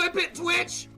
Clip it, Twitch!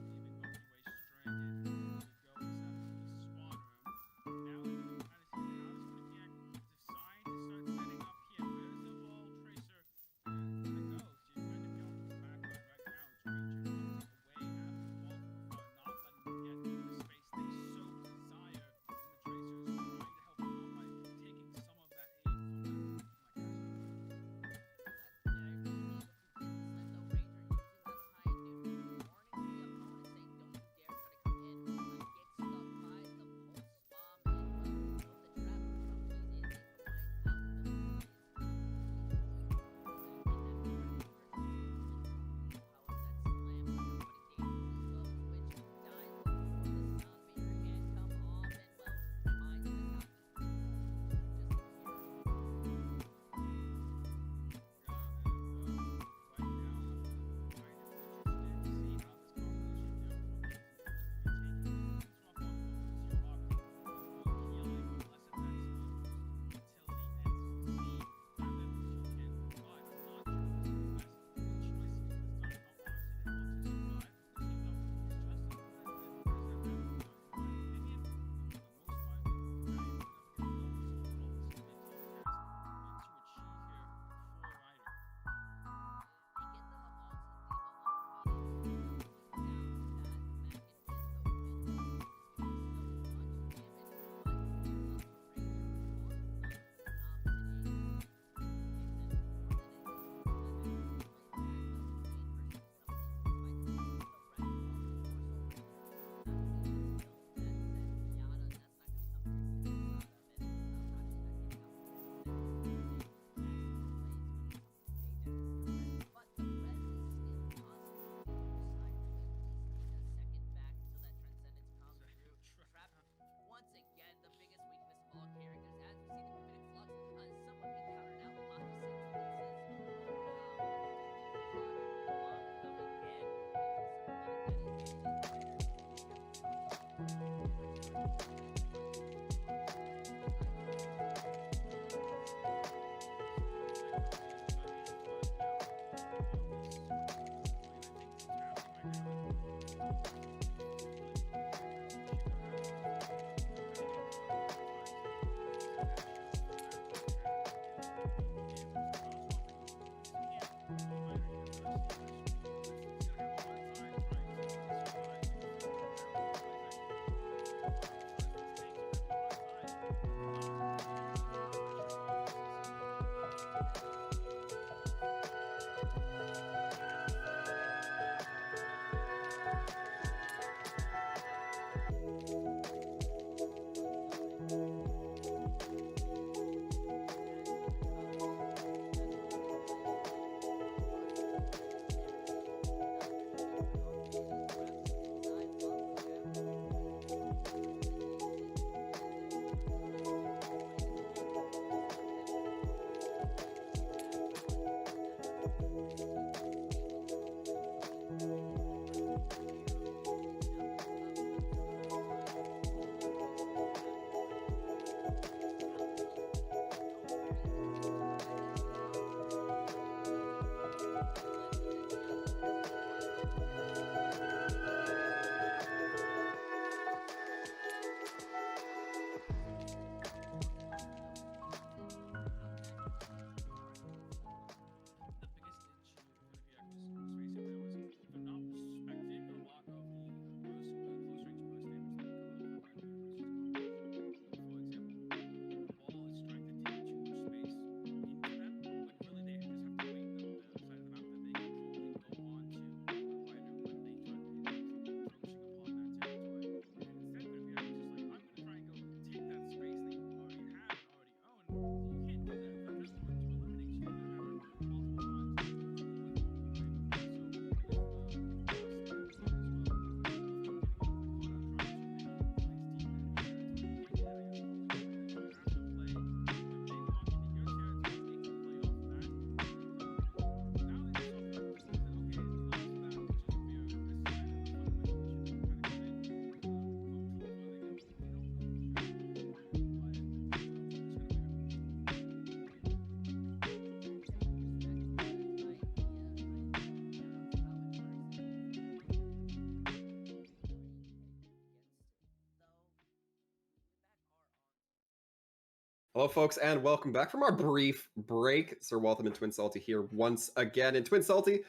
Hello, folks, and welcome back from our brief break. Sir Waltham and Twin Salty here once again. And Twin Salty,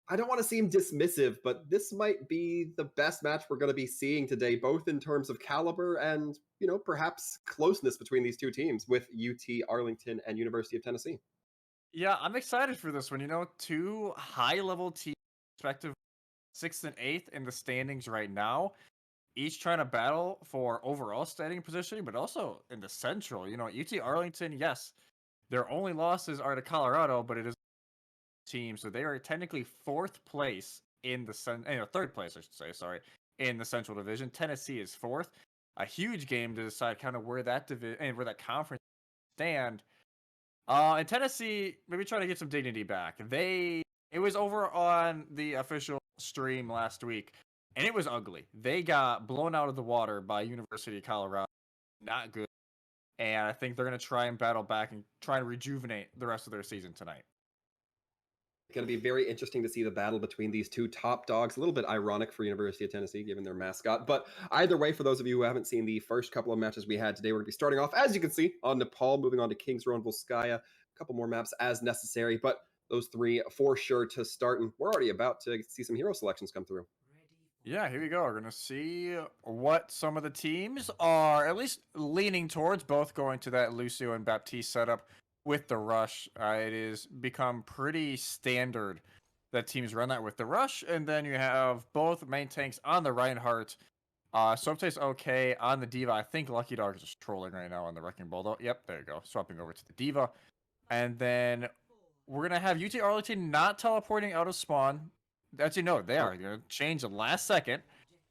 I don't want to seem dismissive, but this might be the best match we're going to be seeing today, both in terms of caliber and, perhaps closeness between these two teams with UT Arlington and University of Tennessee. Yeah, I'm excited for this one. Two high-level teams, respective sixth and eighth in the standings right now, each trying to battle for overall standing positioning, but also in the central. UT Arlington, yes, their only losses are to Colorado, but it is a team, so they are technically fourth place in the third place, I should say, sorry, in the Central Division. Tennessee is fourth. A huge game to decide kind of where that division and where that conference stand. And Tennessee maybe trying to get some dignity back. It was over on the official stream last week, and it was ugly. They got blown out of the water by University of Colorado. Not good. And I think they're gonna try and battle back and try and rejuvenate the rest of their season tonight. Going to be very interesting to see the battle between these two top dogs. A little bit ironic for University of Tennessee, given their mascot. But either way, for those of you who haven't seen the first couple of matches we had today, we're going to be starting off, as you can see, on Nepal, moving on to Kings Row and Volskaya. A couple more maps as necessary, but those three for sure to start. And we're already about to see some hero selections come through. Yeah, here we go. We're gonna see what some of the teams are at least leaning towards, both going to that Lucio and Baptiste setup with the rush. It is become pretty standard that teams run that with the rush, and then you have both main tanks on the Reinhardt. Swapta's okay on the Diva. I think Lucky Dog is just trolling right now on the Wrecking Bull, though. Yep, there you go. Swapping over to the Diva. And then we're going to have UT Arlington not teleporting out of spawn. Actually, no, they are going to change the last second.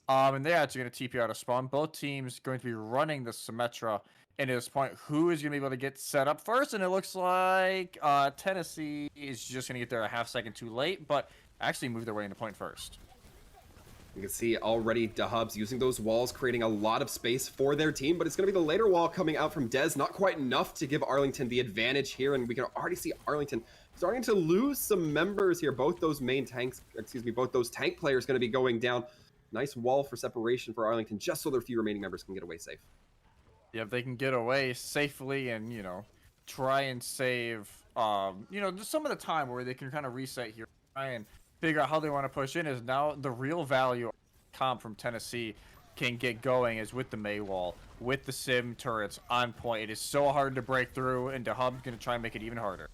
And they're actually going to TP out of spawn. Both teams going to be running the Symmetra. And at this point, who is going to be able to get set up first? And it looks like Tennessee is just going to get there a half second too late, but actually move their way into point first. You can see already DaHubs using those walls, creating a lot of space for their team, but it's going to be the later wall coming out from Dez. Not quite enough to give Arlington the advantage here, and we can already see Arlington starting to lose some members here. Both those both those tank players going to be going down. Nice wall for separation for Arlington, just so their few remaining members can get away safe. Yeah, if they can get away safely and, try and save, just some of the time where they can kind of reset here, try and figure out how they want to push in, is now the real value comp from Tennessee can get going is with the Maywall, with the Sim turrets on point. It is so hard to break through, and DaHub's going to try and make it even harder.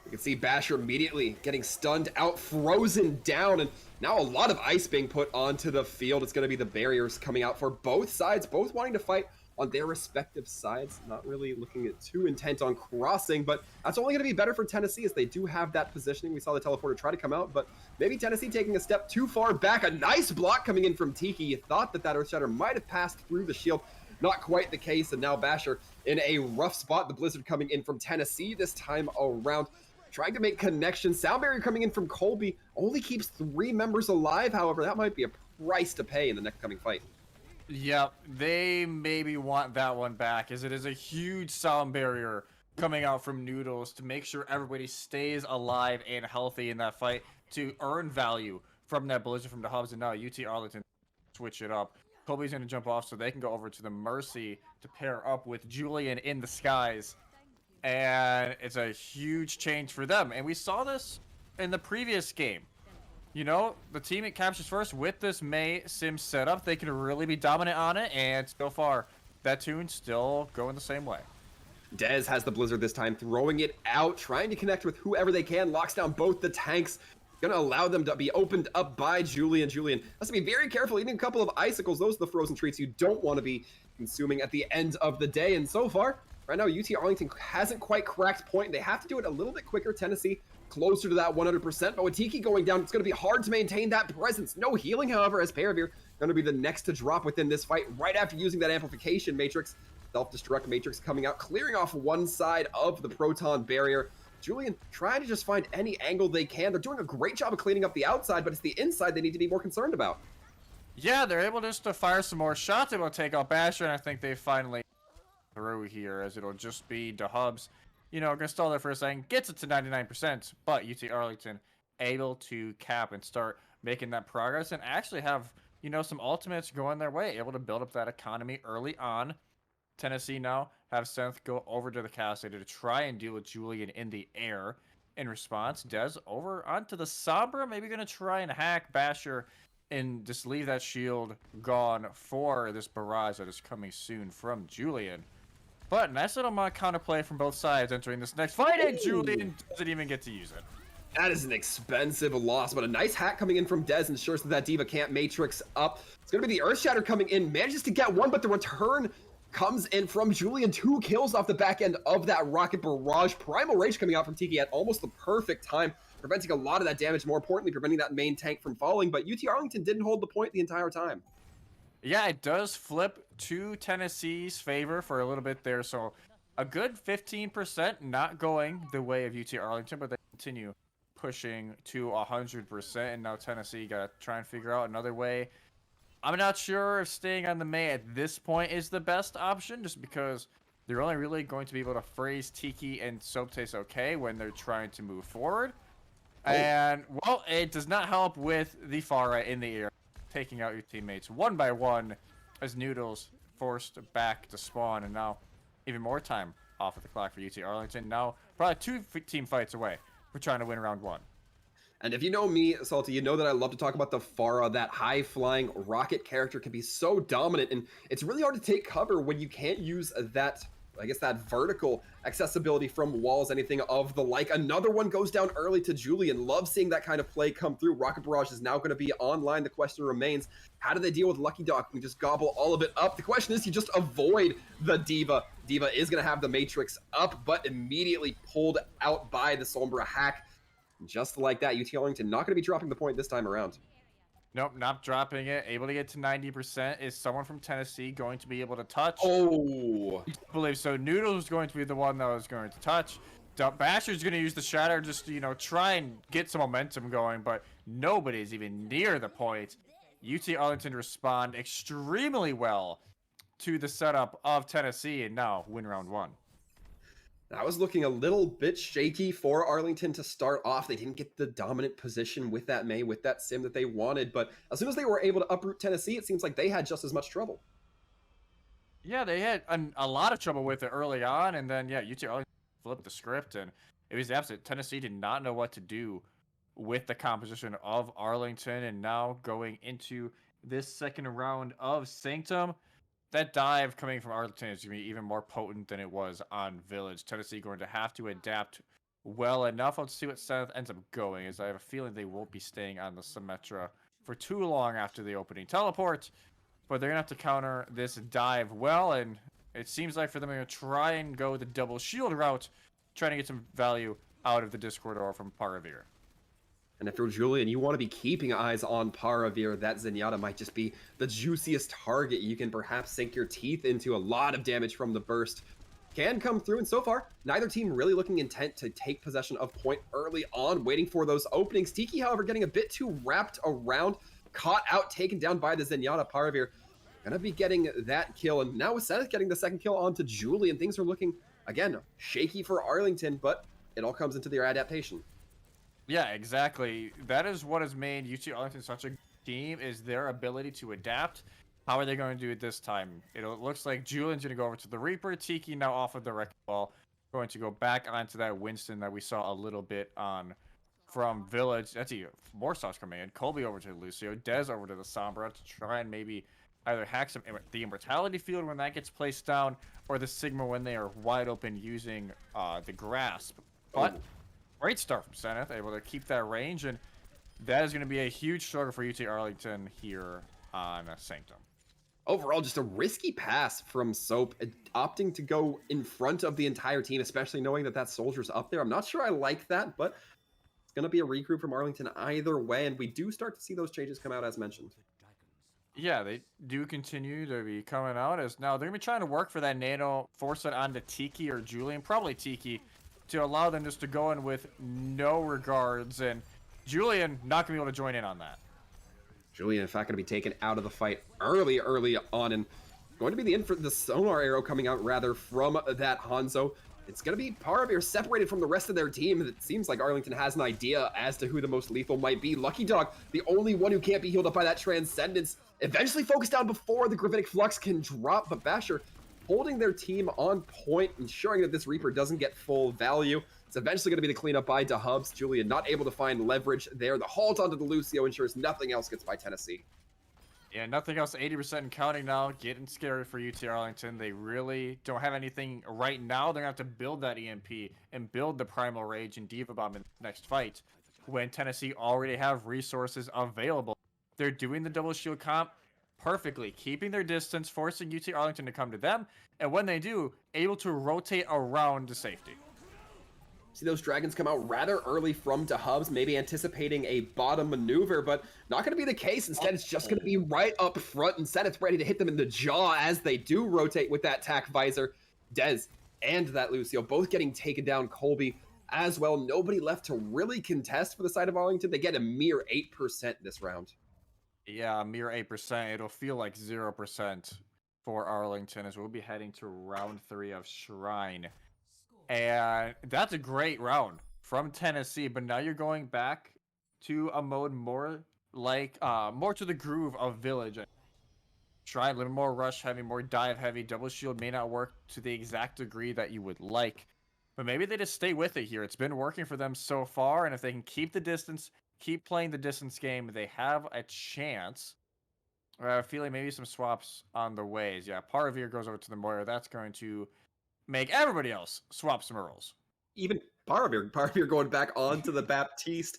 You can see Basher immediately getting stunned out, frozen down, and now a lot of ice being put onto the field. It's going to be the barriers coming out for both sides, both wanting to fight on their respective sides, not really looking at too intent on crossing, but that's only going to be better for Tennessee as they do have that positioning. We saw the teleporter try to come out, but maybe Tennessee taking a step too far back. A nice block coming in from Tiki. You thought that Earthshatter might have passed through the shield. Not quite the case, and now Basher in a rough spot. The Blizzard coming in from Tennessee this time around, trying to make connections. Sound barrier coming in from Colby. Only keeps 3 members alive, however. That might be a price to pay in the next coming fight. Yep, they maybe want that one back, as it is a huge sound barrier coming out from Noodles to make sure everybody stays alive and healthy in that fight to earn value from that Blizzard from the hubs. And now UT Arlington switch it up. Kobe's going to jump off so they can go over to the Mercy to pair up with Julian in the skies. And it's a huge change for them. And we saw this in the previous game. The team it captures first with this May Sim setup, they can really be dominant on it, and so far, that tune's still going the same way. Dez has the Blizzard this time, throwing it out, trying to connect with whoever they can, locks down both the tanks, gonna allow them to be opened up by Julian. Julian has to be very careful, eating a couple of icicles. Those are the frozen treats you don't want to be consuming at the end of the day, and so far, right now, UT Arlington hasn't quite cracked point. They have to do it a little bit quicker. Tennessee closer to that 100%, but with Tiki going down, it's going to be hard to maintain that presence. No healing, however, as Paravir going to be the next to drop within this fight right after using that amplification matrix. Self-destruct matrix coming out, clearing off one side of the proton barrier. Julian trying to just find any angle they can. They're doing a great job of cleaning up the outside, but it's the inside they need to be more concerned about. Yeah, they're able just to fire some more shots. Able to take out Basher, and I think they finally through here, as it'll just be DaHubs. Gonna stall there for a second, gets it to 99%, but UT Arlington able to cap and start making that progress and actually have, some ultimates going their way, able to build up that economy early on. Tennessee now have Senth go over to the castle to try and deal with Julian in the air. In response, Dez over onto the Sombra, maybe going to try and hack Basher and just leave that shield gone for this barrage that is coming soon from Julian. But nice little counterplay from both sides entering this next fight, and Julian doesn't even get to use it. That is an expensive loss, but a nice hack coming in from Dez ensures that D.Va can't Matrix up. It's going to be the Earthshatter coming in, manages to get one, but the return comes in from Julian. 2 kills off the back end of that Rocket Barrage. Primal Rage coming out from Tiki at almost the perfect time, preventing a lot of that damage, more importantly, preventing that main tank from falling, but UT Arlington didn't hold the point the entire time. Yeah, it does flip to Tennessee's favor for a little bit there, so a good 15% not going the way of UT Arlington, but they continue pushing to 100%, and now Tennessee got to try and figure out another way. I'm not sure if staying on the Mei at this point is the best option, just because they're only really going to be able to phrase Tiki and Soaptaste okay when they're trying to move forward. Oh. And, well, it does not help with the Pharah in the air, taking out your teammates one by one as Noodles forced back to spawn, and now even more time off of the clock for UT Arlington. Now, probably 2 team fights away. We're trying to win round 1. And if you know me, Salty, you know that I love to talk about the Pharah. That high-flying rocket character can be so dominant, and it's really hard to take cover when you can't use that, I guess, that vertical accessibility from walls, anything of the like. Another one goes down early to Julian. Love seeing that kind of play come through. Rocket Barrage is now going to be online. The question remains, how do they deal with Lucky Dog? Can just gobble all of it up? The question is, you just avoid the D.Va. D.Va is going to have the Matrix up, but immediately pulled out by the Sombra hack. Just like that, UT Arlington not going to be dropping the point this time around. Nope, not dropping it. Able to get to 90%. Is someone from Tennessee going to be able to touch? Oh! I believe so. Noodles is going to be the one that was going to touch. Basher's going to use the Shatter just to, try and get some momentum going, but nobody's even near the point. UT Arlington respond extremely well to the setup of Tennessee, and now win round 1. That was looking a little bit shaky for Arlington to start off. They didn't get the dominant position with that Mei, with that Sim that they wanted, but as soon as they were able to uproot Tennessee, it seems like they had just as much trouble. Yeah, they had a lot of trouble with it early on, and then, yeah, UT Arlington flipped the script, and it was absolute. Tennessee did not know what to do with the composition of Arlington, and now going into this second round of Sanctum, that dive coming from Arlington is going to be even more potent than it was on Village. Tennessee going to have to adapt well enough. Let's see what Seth ends up going, as I have a feeling they won't be staying on the Symmetra for too long after the opening teleport. But they're going to have to counter this dive well, and it seems like for them to try and go the double shield route, trying to get some value out of the Discord or from Paravir. And if you're Julian, you want to be keeping eyes on Paravir. That Zenyatta might just be the juiciest target. You can perhaps sink your teeth into. A lot of damage from the burst can come through. And so far, neither team really looking intent to take possession of point early on, waiting for those openings. Tiki, however, getting a bit too wrapped around, caught out, taken down by the Zenyatta. Paravir gonna be getting that kill. And now with Seth getting the second kill onto Julian, things are looking, again, shaky for Arlington, but it all comes into their adaptation. Yeah, exactly. That is what has made UT Arlington such a good team, is their ability to adapt. How are they going to do it this time? It looks like Julian's going to go over to the Reaper. Tiki now off of the Wrecking Ball, going to go back onto that Winston that we saw a little bit on from Village. That's more stars coming in. Colby over to Lucio. Dez over to the Sombra to try and maybe either hack the Immortality Field when that gets placed down, or the Sigma when they are wide open using the Grasp. But great start from Zenith, able to keep that range, and that is going to be a huge struggle for UT Arlington here on Sanctum. Overall, just a risky pass from Soap, opting to go in front of the entire team, especially knowing that that soldier's up there. I'm not sure I like that, but it's going to be a regroup from Arlington either way, and we do start to see those changes come out as mentioned. Yeah, they do continue to be coming out, as now they're going to be trying to work for that nano, force it onto Tiki or Julian, probably Tiki, to allow them just to go in with no regards, and Julian not going to be able to join in on that. Julian, in fact, going to be taken out of the fight early on, and going to be the sonar arrow coming out, rather, from that Hanzo. It's going to be Paravir separated from the rest of their team. It seems like Arlington has an idea as to who the most lethal might be. Lucky Dog, the only one who can't be healed up by that Transcendence, eventually focused down before the Gravitic Flux can drop, but Basher holding their team on point, ensuring that this Reaper doesn't get full value. It's eventually going to be the cleanup by DeHubs. Julian not able to find leverage there. The halt onto the Lucio ensures nothing else gets by Tennessee. Yeah, nothing else. 80% and counting now. Getting scary for UT Arlington. They really don't have anything right now. They're going to have to build that EMP and build the Primal Rage and Diva Bomb in the next fight when Tennessee already have resources available. They're doing the double shield comp perfectly, keeping their distance, forcing UT Arlington to come to them, and when they do, able to rotate around to safety. See those dragons come out rather early from DeHubs, maybe anticipating a bottom maneuver, but not going to be the case. Instead, it's just going to be right up front, and Zenith's ready to hit them in the jaw as they do rotate with that tack visor. Dez and that Lucio both getting taken down. Colby as well. Nobody left to really contest for the side of Arlington. They get a mere 8% this round. Yeah, a mere 8%. It'll feel like 0% for Arlington as we'll be heading to round 3 of Shrine. And that's a great round from Tennessee, but now you're going back to a mode more like, more to the groove of Village. Try a little more rush heavy, more dive heavy. Double shield may not work to the exact degree that you would like, but maybe they just stay with it here. It's been working for them so far, and if they can keep the distance, keep playing the distance game, they have a chance. Feeling maybe some swaps on the ways. Yeah, Parvir goes over to the Moira. That's going to make everybody else swap some Earls. Even Parvir going back onto the Baptiste.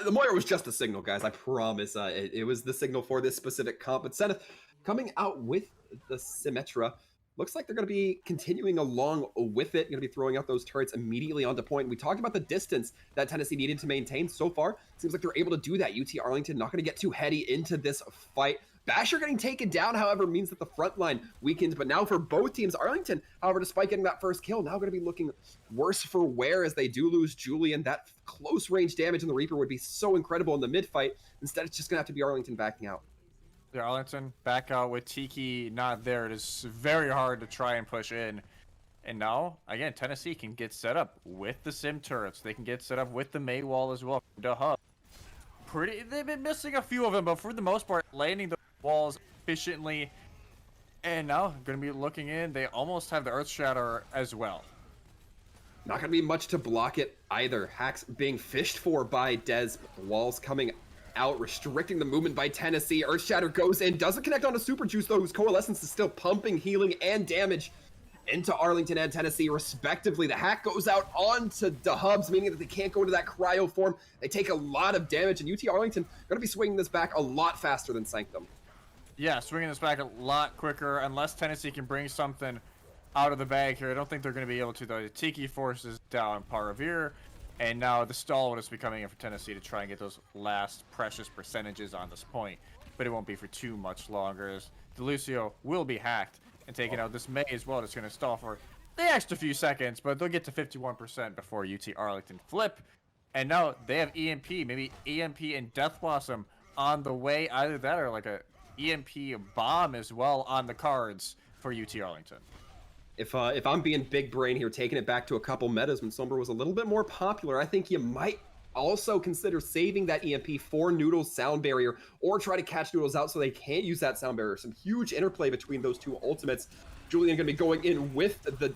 The Moira was just a signal, guys. I promise. It was the signal for this specific comp. But Zenith coming out with the Symmetra. Looks like they're going to be continuing along with it. Going to be throwing out those turrets immediately onto point. We talked about the distance that Tennessee needed to maintain so far. Seems like they're able to do that. UT Arlington not going to get too heady into this fight. Basher getting taken down, however, means that the front line weakens. But now for both teams, Arlington, however, despite getting that first kill, now going to be looking worse for wear as they do lose Julian. That close range damage in the Reaper would be so incredible in the mid fight. Instead, it's just going to have to be Arlington backing out. Yeah, Arlington back out with Tiki not there. It is very hard to try and push in. And now, again, Tennessee can get set up with the Sim turrets. They can get set up with the May wall as well. They've been missing a few of them, but for the most part, landing the walls efficiently. And now, going to be looking in. They almost have the Earth Shatter as well. Not going to be much to block it either. Hacks being fished for by Dez. Walls coming out, restricting the movement by Tennessee. Earth Shatter goes in. Doesn't connect onto Super Juice, though, whose Coalescence is still pumping healing and damage into Arlington and Tennessee, respectively. The hack goes out onto DeHubs, meaning that they can't go into that cryo form. They take a lot of damage, and UT Arlington going to be swinging this back a lot faster than Sanctum. Yeah, swinging this back a lot quicker, unless Tennessee can bring something out of the bag here. I don't think they're going to be able to, though. The Tiki forces down Parvir, and now the stall will just be coming in for Tennessee to try and get those last precious percentages on this point. But it won't be for too much longer, as the Lucio will be hacked and taken out. This May as well, just going to stall for the extra few seconds, but they'll get to 51% before UT Arlington flip. And now they have EMP, maybe EMP and Death Blossom on the way. Either that or like a EMP bomb as well on the cards for UT Arlington. If I'm being big brain here, taking it back to a couple metas when Sombra was a little bit more popular, I think you might also consider saving that EMP for Noodle's sound barrier, or try to catch Noodles out so they can't use that sound barrier. Some huge interplay between those two ultimates. Julian going to be going in with the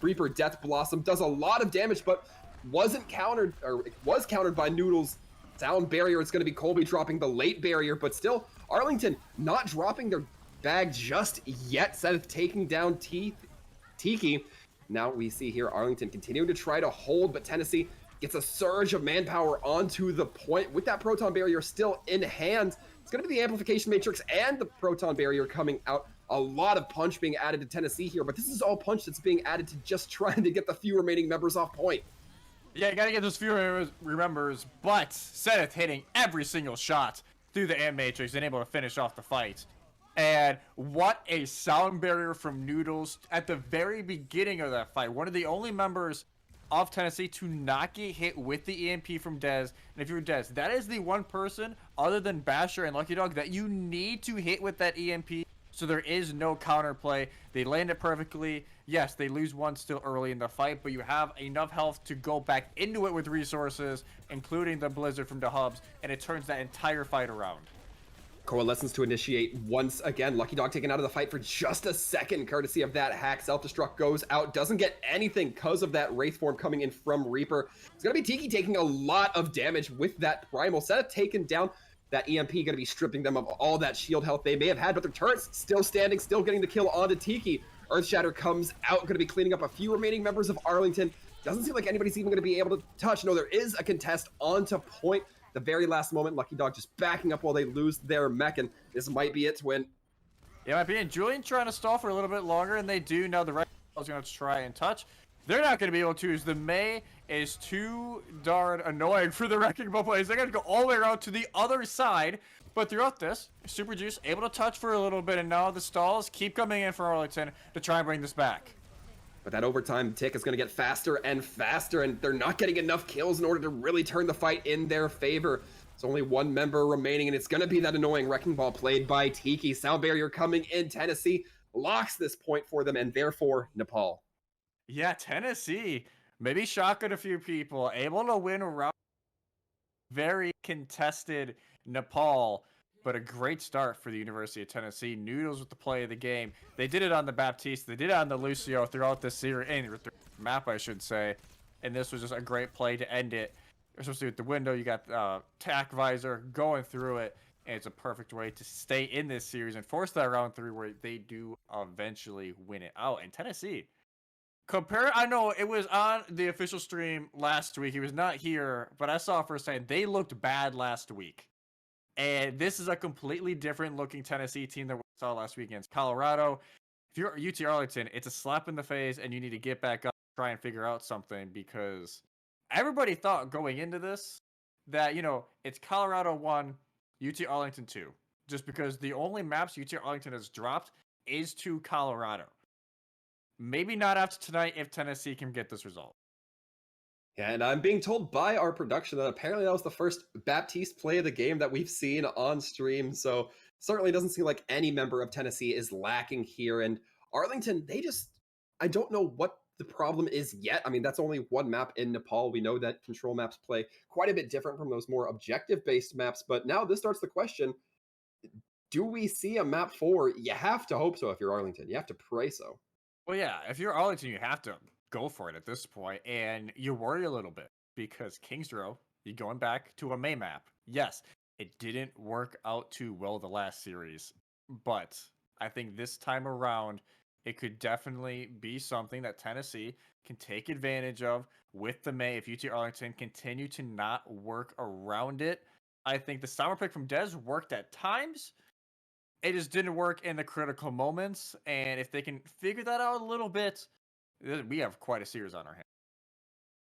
Reaper Death Blossom. Does a lot of damage, but wasn't countered, or it was countered by Noodle's sound barrier. It's going to be Colby dropping the late barrier, but still Arlington not dropping their bag just yet. Seth taking down Tiki. Now we see here Arlington continuing to try to hold, but Tennessee gets a surge of manpower onto the point with that proton barrier still in hand. It's going to be the amplification matrix and the proton barrier coming out. A lot of punch being added to Tennessee here, but this is all punch that's being added to just trying to get the few remaining members off point. Yeah, you gotta get those few remembers, but Zenith hitting every single shot through the amp matrix and able to finish off the fight. And what a sound barrier from Noodles at the very beginning of that fight. One of the only members of Tennessee to not get hit with the EMP from Dez. And if you're Dez, that is the one person other than Basher and Lucky Dog that you need to hit with that EMP. So there is no counterplay. They land it perfectly. Yes, they lose one still early in the fight, but you have enough health to go back into it with resources, including the Blizzard from the hubs, and it turns that entire fight around. Coalescence to initiate once again. Lucky Dog taken out of the fight for just a second, courtesy of that hack. Self-destruct goes out, doesn't get anything because of that Wraith form coming in from Reaper. It's going to be Tiki taking a lot of damage with that Primal. Instead of taking down that EMP, going to be stripping them of all that shield health they may have had, but their turrets still standing, still getting the kill onto Tiki. Earthshatter comes out, going to be cleaning up a few remaining members of Arlington. Doesn't seem like anybody's even going to be able to touch. No, there is a contest onto point. The very last moment, Lucky Dog just backing up while they lose their mech, and this might be it to win. Yeah, might be. And Julian trying to stall for a little bit longer, and they do. Now the right is going to try and touch. They're not going to be able to, as the Mei is too darn annoying for the Wrecking Ball plays. They're going to go all the way around to the other side. But throughout this, Super Juice able to touch for a little bit, and now the stalls keep coming in for Arlington to try and bring this back. But that overtime tick is going to get faster and faster, and they're not getting enough kills in order to really turn the fight in their favor. There's only one member remaining, and it's going to be that annoying Wrecking Ball played by Tiki. Sound Barrier coming in. Tennessee locks this point for them, and therefore Nepal. Yeah, Tennessee maybe shocking a few people, able to win around very contested Nepal, but a great start for the University of Tennessee. Noodles with the play of the game. They did it on the Baptiste. They did it on the Lucio throughout this series, and the map, I should say. And this was just a great play to end it. Especially with the window, you got Tac Visor going through it, and it's a perfect way to stay in this series and force that round 3 where they do eventually win it out. And Tennessee, I know it was on the official stream last week. He was not here, but I saw firsthand they looked bad last week. And this is a completely different looking Tennessee team that we saw last week against Colorado. If you're UT Arlington, it's a slap in the face, and you need to get back up and try and figure out something, because everybody thought going into this that, it's Colorado 1, UT Arlington 2. Just because the only maps UT Arlington has dropped is to Colorado. Maybe not after tonight if Tennessee can get this result. Yeah, and I'm being told by our production that apparently that was the first Baptiste play of the game that we've seen on stream, so certainly doesn't seem like any member of Tennessee is lacking here. And Arlington, I don't know what the problem is yet. I mean, that's only one map in Nepal. We know that control maps play quite a bit different from those more objective-based maps, but now this starts the question, do we see a map 4? You have to hope so if you're Arlington. You have to pray so. Well, yeah, if you're Arlington, you have to go for it at this point, and you worry a little bit because Kings Row, you're going back to a May map. Yes, it didn't work out too well the last series, but I think this time around, it could definitely be something that Tennessee can take advantage of with the May. If UT Arlington continue to not work around it, I think the summer pick from Dez worked at times. It just didn't work in the critical moments, and if they can figure that out a little bit, we have quite a series on our hands.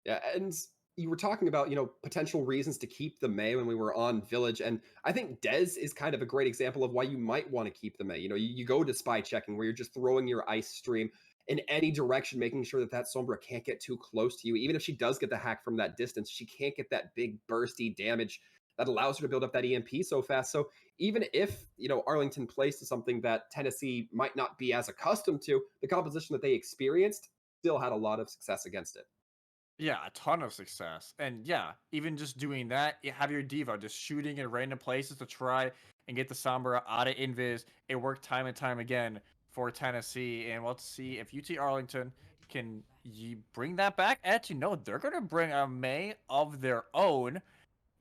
Yeah, and you were talking about, potential reasons to keep the May when we were on Village, and I think Dez is kind of a great example of why you might want to keep the May. You go to spy checking where you're just throwing your ice stream in any direction, making sure that Sombra can't get too close to you. Even if she does get the hack from that distance, she can't get that big bursty damage that allows her to build up that EMP so fast. So even if, Arlington plays to something that Tennessee might not be as accustomed to, the composition that they experienced still had a lot of success against it. Yeah, a ton of success. And yeah, even just doing that, you have your Diva just shooting in random places to try and get the Sombra out of Invis. It worked time and time again for Tennessee. And we'll see if UT Arlington can bring that back. Actually, no, they're going to bring a May of their own.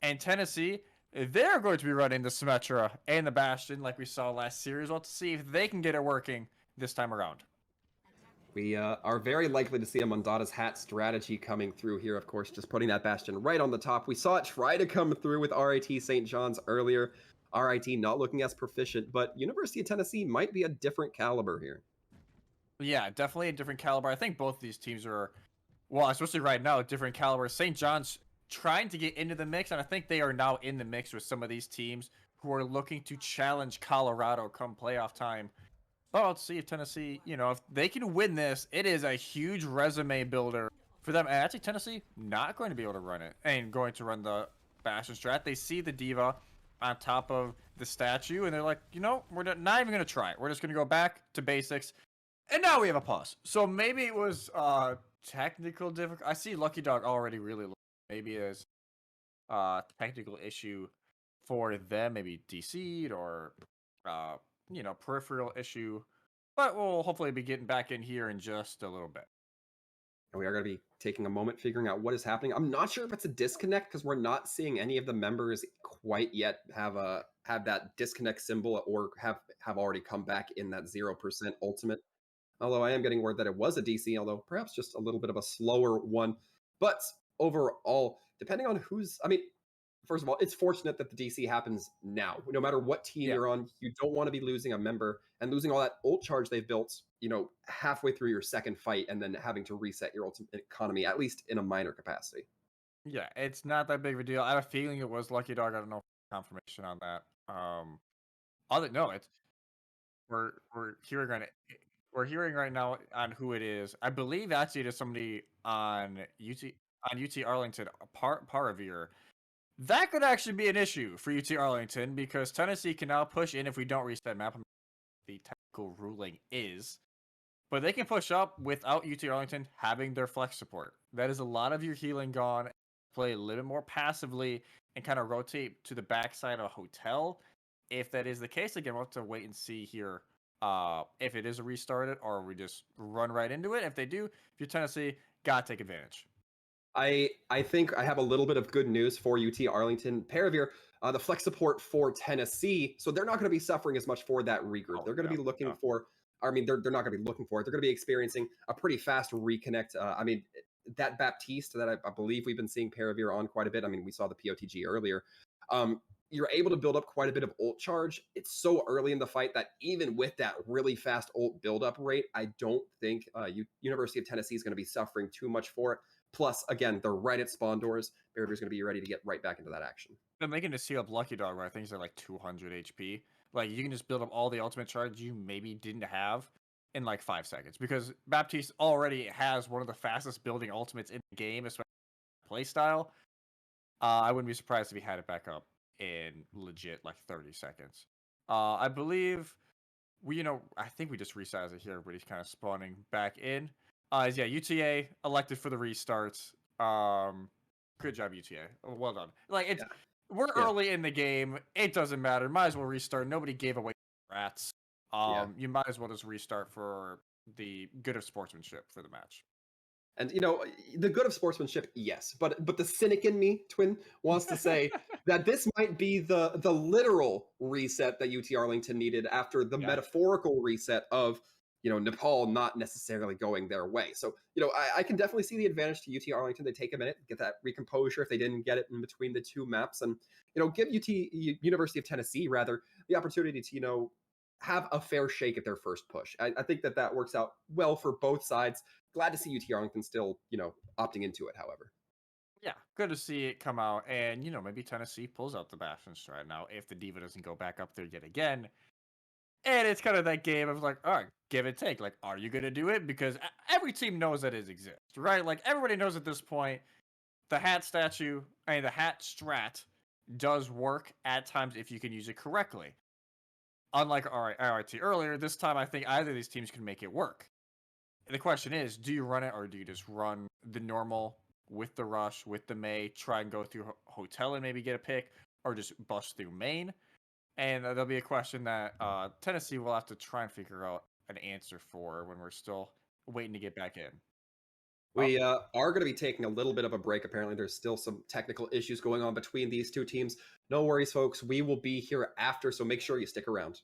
And Tennessee, they're going to be running the Symmetra and the Bastion like we saw last series. We'll see if they can get it working this time around. We are very likely to see a Mondada's Hat strategy coming through here, of course, just putting that Bastion right on the top. We saw it try to come through with RIT St. John's earlier. RIT not looking as proficient, but University of Tennessee might be a different caliber here. Yeah, definitely a different caliber. I think both of these teams are, well, especially right now, different caliber. St. John's trying to get into the mix, and I think they are now in the mix with some of these teams who are looking to challenge Colorado come playoff time. But let's see if Tennessee, if they can win this, it is a huge resume builder for them. And actually, Tennessee not going to be able to run it and going to run the Bastion strat. They see the Diva on top of the statue, and they're like, we're not even going to try it. We're just going to go back to basics. And now we have a pause. So maybe it was technical difficulty. I see Lucky Dog already really low. Maybe it's a technical issue for them, maybe DC'd or peripheral issue. But we'll hopefully be getting back in here in just a little bit. And we are going to be taking a moment figuring out what is happening. I'm not sure if it's a disconnect because we're not seeing any of the members quite yet have that disconnect symbol or have already come back in that 0% ultimate. Although I am getting word that it was a DC, although perhaps just a little bit of a slower one. But overall, depending on I mean, first of all, it's fortunate that the DC happens now. No matter what team Yeah. you're on, you don't want to be losing a member and losing all that ult charge they've built, halfway through your second fight and then having to reset your ultimate economy, at least in a minor capacity. Yeah, it's not that big of a deal. I have a feeling it was Lucky Dog. I don't know confirmation on that. No, it's we're hearing we're hearing right now on who it is. I believe actually it is somebody on UT Arlington, Paravir. That could actually be an issue for UT Arlington because Tennessee can now push in if we don't reset map. The technical ruling is, but they can push up without UT Arlington having their flex support. That is a lot of your healing gone. Play a little bit more passively and kind of rotate to the backside of a hotel. If that is the case, again, we'll have to wait and see here if it is a restarted or we just run right into it. If they do, if you're Tennessee, gotta take advantage. I think I have a little bit of good news for UT Arlington. Paravir, the flex support for Tennessee, so they're not going to be suffering as much for that regroup. Oh, they're going to yeah, be looking yeah. for, I mean, they're not going to be looking for it. They're going to be experiencing a pretty fast reconnect. I mean, that Baptiste that I believe we've been seeing Paravir on quite a bit. I mean, we saw the POTG earlier. You're able to build up quite a bit of ult charge. It's so early in the fight that even with that really fast ult build-up rate, I don't think University of Tennessee is going to be suffering too much for it. Plus, again, they're right at spawn doors. Paravir is going to be ready to get right back into that action. Been making to see up Lucky Dog where I think he's at like 200 HP. Like you can just build up all the ultimate charge you maybe didn't have in like 5 seconds because Baptiste already has one of the fastest building ultimates in the game, especially play style. I wouldn't be surprised if he had it back up in legit like 30 seconds. I believe I think we just resized it here, but he's kind of spawning back in. Yeah, UTA elected for the restarts. Good job, UTA. Well done. Like it's we're early in the game. It doesn't matter. Might as well restart. Nobody gave away rats. You might as well just restart for the good of sportsmanship for the match. And the good of sportsmanship, yes, but the cynic in me, Twin, wants to say that this might be the literal reset that UT Arlington needed after the metaphorical reset of Nepal not necessarily going their way. So I can definitely see the advantage to UT Arlington. They take a minute, get that recomposure if they didn't get it in between the two maps, and give University of Tennessee rather the opportunity to have a fair shake at their first push. I think that works out well for both sides. Glad to see UT Arlington still, opting into it, however. Yeah, good to see it come out. And, maybe Tennessee pulls out the Bastion stride now if the Diva doesn't go back up there yet again. And it's kind of that game of like, all right, give and take. Like, are you going to do it? Because every team knows that it exists, right? Like, everybody knows at this point the hat strat does work at times if you can use it correctly. Unlike RIT earlier, this time I think either of these teams can make it work. The question is, do you run it or do you just run the normal with the rush, with the May, try and go through hotel and maybe get a pick, or just bust through main? And there'll be a question that Tennessee will have to try and figure out an answer for when we're still waiting to get back in. We are going to be taking a little bit of a break. Apparently, there's still some technical issues going on between these two teams. No worries, folks. We will be here after, so make sure you stick around.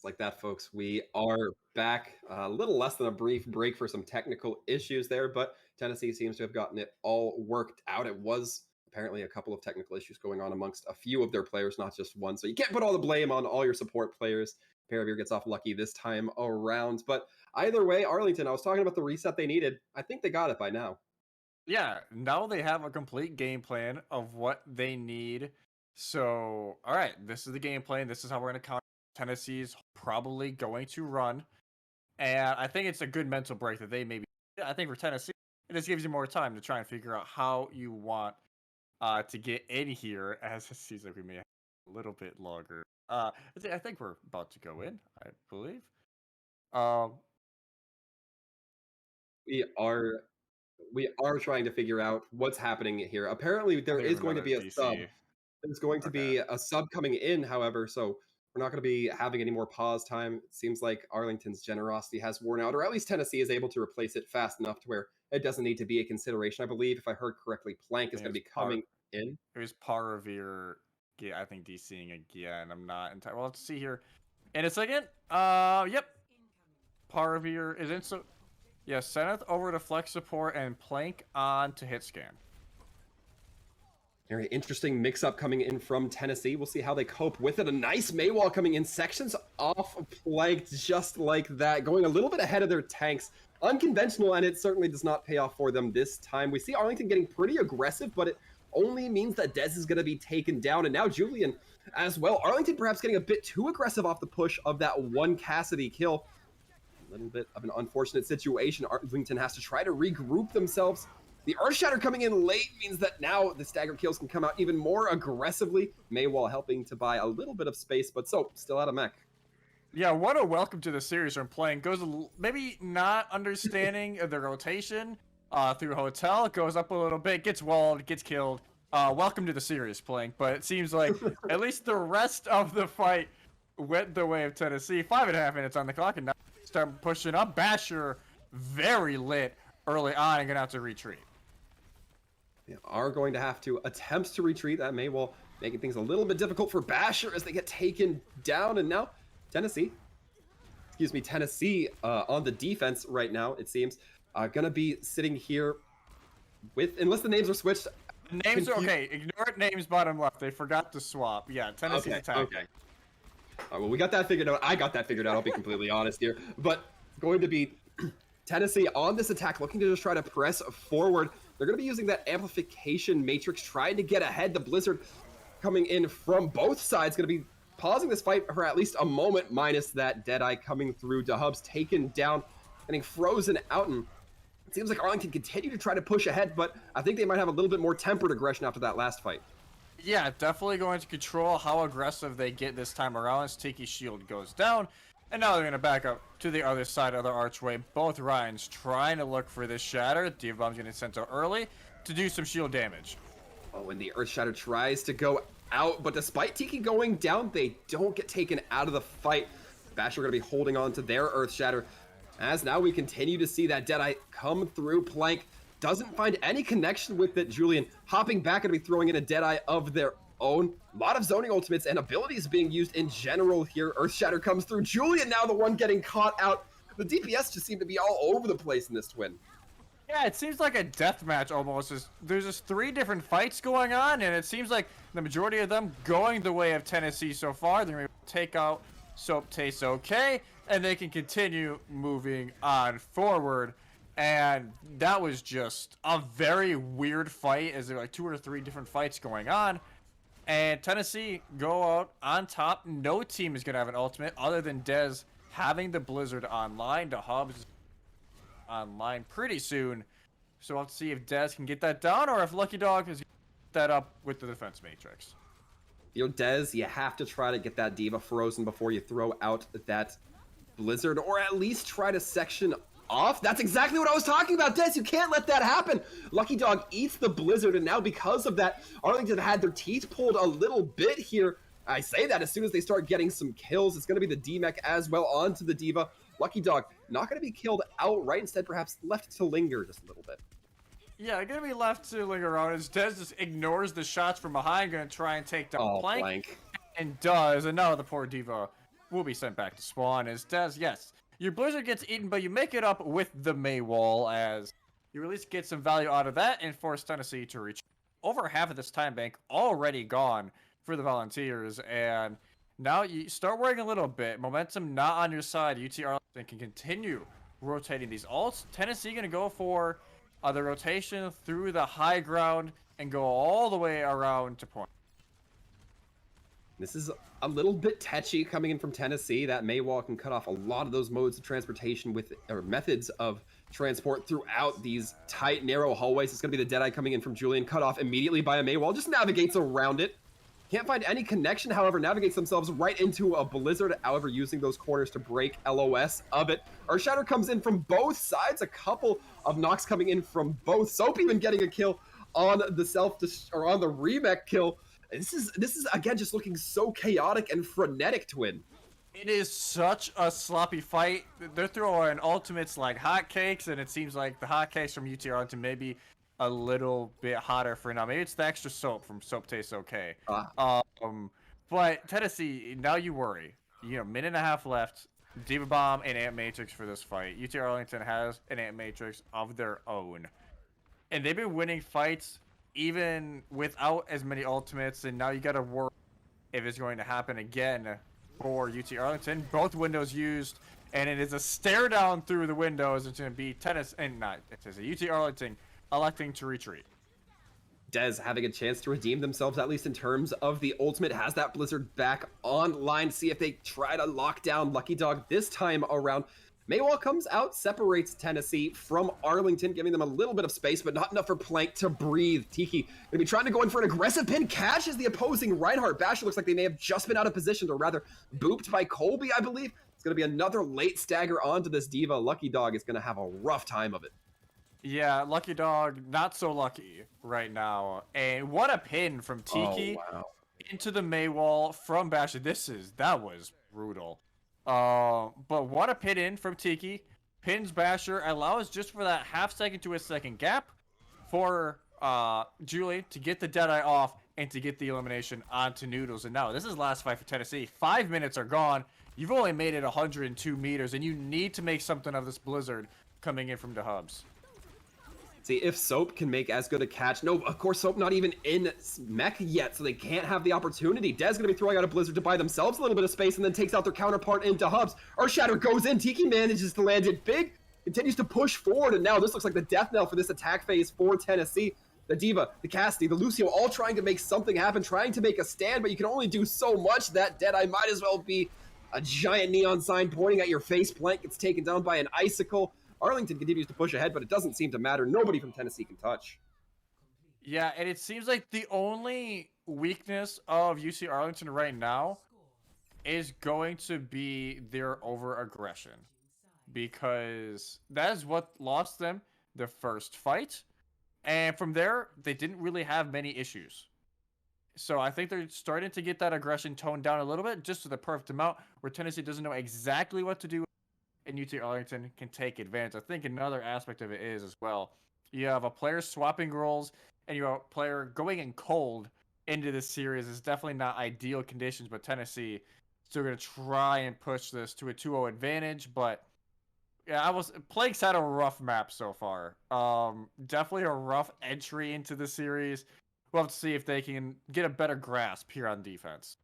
like that, folks, we are back. A little less than a brief break for some technical issues there, but Tennessee seems to have gotten it all worked out. It was apparently a couple of technical issues going on amongst a few of their players, not just one. So you can't put all the blame on all your support players. Paraveer gets off lucky this time around. But either way, Arlington, I was talking about the reset they needed. I think they got it by now. Yeah, now they have a complete game plan of what they need. So, all right, this is the game plan. This is how we're going to counter. Tennessee's probably going to run. And I think it's a good mental break that they maybe. I think for Tennessee, it just gives you more time to try and figure out how you want to get in here. As it seems like we may have a little bit longer. I think we're about to go in. I believe. Um, We are we are trying to figure out what's happening here. Apparently, I there think we is have going to another be a sub. DC. There's going to Okay. be a sub coming in, however, so we're not going to be having any more pause time. It seems like Arlington's generosity has worn out, or at least Tennessee is able to replace it fast enough to where it doesn't need to be a consideration. I believe, if I heard correctly, Plank I is think going to be coming in. it was Paravir. Yeah, I think DCing again. I'm not entirely. Well, let's see here. In a second. Yep. Paravir is in. So, yeah, Seneth over to flex support and Plank on to hit scan. Very interesting mix-up coming in from Tennessee. We'll see how they cope with it. A nice Maywall coming in, sections off Planked just like that, going a little bit ahead of their tanks. Unconventional, and it certainly does not pay off for them this time. We see Arlington getting pretty aggressive, but it only means that Dez is going to be taken down, and now Julian as well. Arlington perhaps getting a bit too aggressive off the push of that one Cassidy kill. A little bit of an unfortunate situation. Arlington has to try to regroup themselves. The Earthshatter coming in late means that now the stagger kills can come out even more aggressively. Maywall helping to buy a little bit of space, but so still out of mech. Yeah, what a welcome to the series from playing. Goes maybe not understanding the rotation through hotel. Goes up a little bit, gets walled, gets killed. Welcome to the series playing. But it seems like at least the rest of the fight went the way of Tennessee. 5.5 minutes on the clock, and now start pushing up. Basher very lit early on and gonna have to retreat. They are going to have to attempt to retreat. That Maywall making things a little bit difficult for Basher as they get taken down. And now Tennessee on the defense right now, it seems. Gonna be sitting here with, unless the names are switched. Names are okay. Ignore it. Names bottom left. They forgot to swap. Yeah, Tennessee's attack. Okay. Well, we got that figured out. I got that figured out, I'll be completely honest here. But it's going to be Tennessee on this attack, looking to just try to press forward. They're going to be using that amplification matrix, trying to get ahead. The Blizzard coming in from both sides, going to be pausing this fight for at least a moment, minus that Deadeye coming through. DeHub's taken down, getting frozen out, and it seems like Arlington continue to try to push ahead, but I think they might have a little bit more tempered aggression after that last fight. Yeah, definitely going to control how aggressive they get this time around as Tiki's shield goes down. And now they're going to back up to the other side of the archway. Both Ryans trying to look for this shatter. Diva Bomb's getting sent out early to do some shield damage. Oh, when the Earth Shatter tries to go out, but despite Tiki going down, they don't get taken out of the fight. Basher going to be holding on to their Earth Shatter. As now we continue to see that Deadeye come through. Plank doesn't find any connection with it. Julian hopping back and be throwing in a Deadeye of their own. A lot of zoning ultimates and abilities being used in general here. Earthshatter comes through. Julian now the one getting caught out. The DPS just seem to be all over the place in this twin. Yeah, it seems like a death match almost. There's just 3 different fights going on, and it seems like the majority of them going the way of Tennessee so far. They're going to take out Soap Tastes Okay, and they can continue moving on forward. And that was just a very weird fight, as there were like 2 or 3 different fights going on. And Tennessee go out on top. No team is going to have an ultimate other than Dez having the Blizzard online. The Hubs online pretty soon. So we'll have to see if Dez can get that down or if Lucky Dog is that up with the defense matrix. Dez, you have to try to get that Diva frozen before you throw out that Blizzard, or at least try to section off. That's exactly what I was talking about, Dez. You can't let that happen. Lucky Dog eats the Blizzard, and now because of that, Arlington had their teeth pulled a little bit here. I say that as soon as they start getting some kills, it's going to be the D-Mech as well onto the Diva. Lucky Dog not going to be killed outright, instead perhaps left to linger just a little bit. Yeah, gonna be left to linger around as Dez just ignores the shots from behind, gonna try and take down Plank. And does, and now the poor Diva will be sent back to spawn. As Dez, yes, your Blizzard gets eaten, but you make it up with the May wall as you at least get some value out of that and force Tennessee to reach. Over half of this time bank already gone for the Volunteers, and now you start worrying a little bit. Momentum not on your side. UT Arlington can continue rotating these ults. Tennessee going to go for the rotation through the high ground and go all the way around to point. This is a little bit tetchy coming in from Tennessee. That Maywall can cut off a lot of those modes of transportation or methods of transport throughout these tight, narrow hallways. It's going to be the Deadeye coming in from Julian, cut off immediately by a Maywall. Just navigates around it. Can't find any connection, however, navigates themselves right into a Blizzard, however, using those corners to break LOS of it. Our Shatter comes in from both sides. A couple of knocks coming in from both. Soap even getting a kill on the on the remake kill. This is again just looking so chaotic and frenetic, Twin. It is such a sloppy fight. They're throwing ultimates like hotcakes, and it seems like the hotcakes from UT Arlington may be a little bit hotter for now. Maybe it's the extra soap from Soap Tastes Okay. But Tennessee, now you worry. You know, minute and a half left. Diva Bomb and Ant Matrix for this fight. UT Arlington has an Ant Matrix of their own. And they've been winning fights even without as many ultimates, and now you got to worry if it's going to happen again for UT Arlington. Both windows used, and it is a stare down through the windows. It's going to be UT Arlington electing to retreat. Dez having a chance to redeem themselves, at least in terms of the ultimate, has that Blizzard back online. See if they try to lock down Lucky Dog this time around. Maywall comes out, separates Tennessee from Arlington, giving them a little bit of space, but not enough for Plank to breathe. Tiki gonna be trying to go in for an aggressive pin, catches the opposing Reinhardt. Basher looks like they may have just been out of position, or rather booped by Colby, I believe. It's gonna be another late stagger onto this Diva. Lucky Dog is gonna have a rough time of it. Yeah, Lucky Dog, not so lucky right now. And what a pin from Tiki into the Maywall from Basher. That was brutal. But what a pin in from Tiki. Pins Basher, allows just for that half second to a second gap for Julian to get the Deadeye off and to get the elimination onto Noodles. And now this is the last fight for Tennessee. 5 minutes are gone. You've only made it 102 meters, and you need to make something of this Blizzard coming in from the hubs. See if Soap can make as good a catch. No, of course, Soap not even in mech yet, so they can't have the opportunity. Dez gonna be throwing out a Blizzard to buy themselves a little bit of space and then takes out their counterpart into hubs. Our Shatter goes in. Tiki manages to land it big, continues to push forward, and now this looks like the death knell for this attack phase for Tennessee. The Diva, the Cassidy, the Lucio, all trying to make something happen, trying to make a stand, but you can only do so much. That Deadeye might as well be a giant neon sign pointing at your face. Plank gets taken down by an icicle. Arlington continues to push ahead, but it doesn't seem to matter. Nobody from Tennessee can touch. Yeah, and it seems like the only weakness of UC Arlington right now is going to be their over-aggression, because that is what lost them the first fight, and from there, they didn't really have many issues. So I think they're starting to get that aggression toned down a little bit, just to the perfect amount, where Tennessee doesn't know exactly what to do, and UT Arlington can take advantage. I think another aspect of it is as well, you have a player swapping roles, and you have a player going in cold into this series. Is definitely not ideal conditions, but Tennessee still going to try and push this to a 2-0 advantage. But yeah, Plague's had a rough map so far. Definitely a rough entry into the series. We'll have to see if they can get a better grasp here on defense.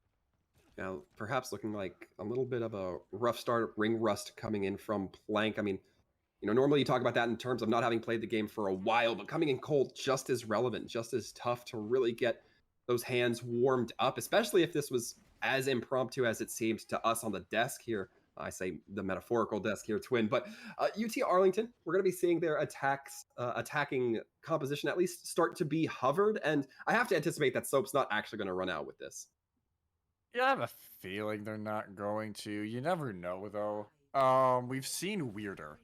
Now, perhaps looking like a little bit of a rough start, ring rust coming in from Plank. I mean, you know, normally you talk about that in terms of not having played the game for a while, but coming in cold, just as relevant, just as tough to really get those hands warmed up, especially if this was as impromptu as it seemed to us on the desk here. I say the metaphorical desk here, Twin, but UT Arlington, we're going to be seeing their attacking composition at least start to be hovered, and I have to anticipate that Soap's not actually going to run out with this. Yeah, I have a feeling they're not going to. You never know, though. We've seen weirder.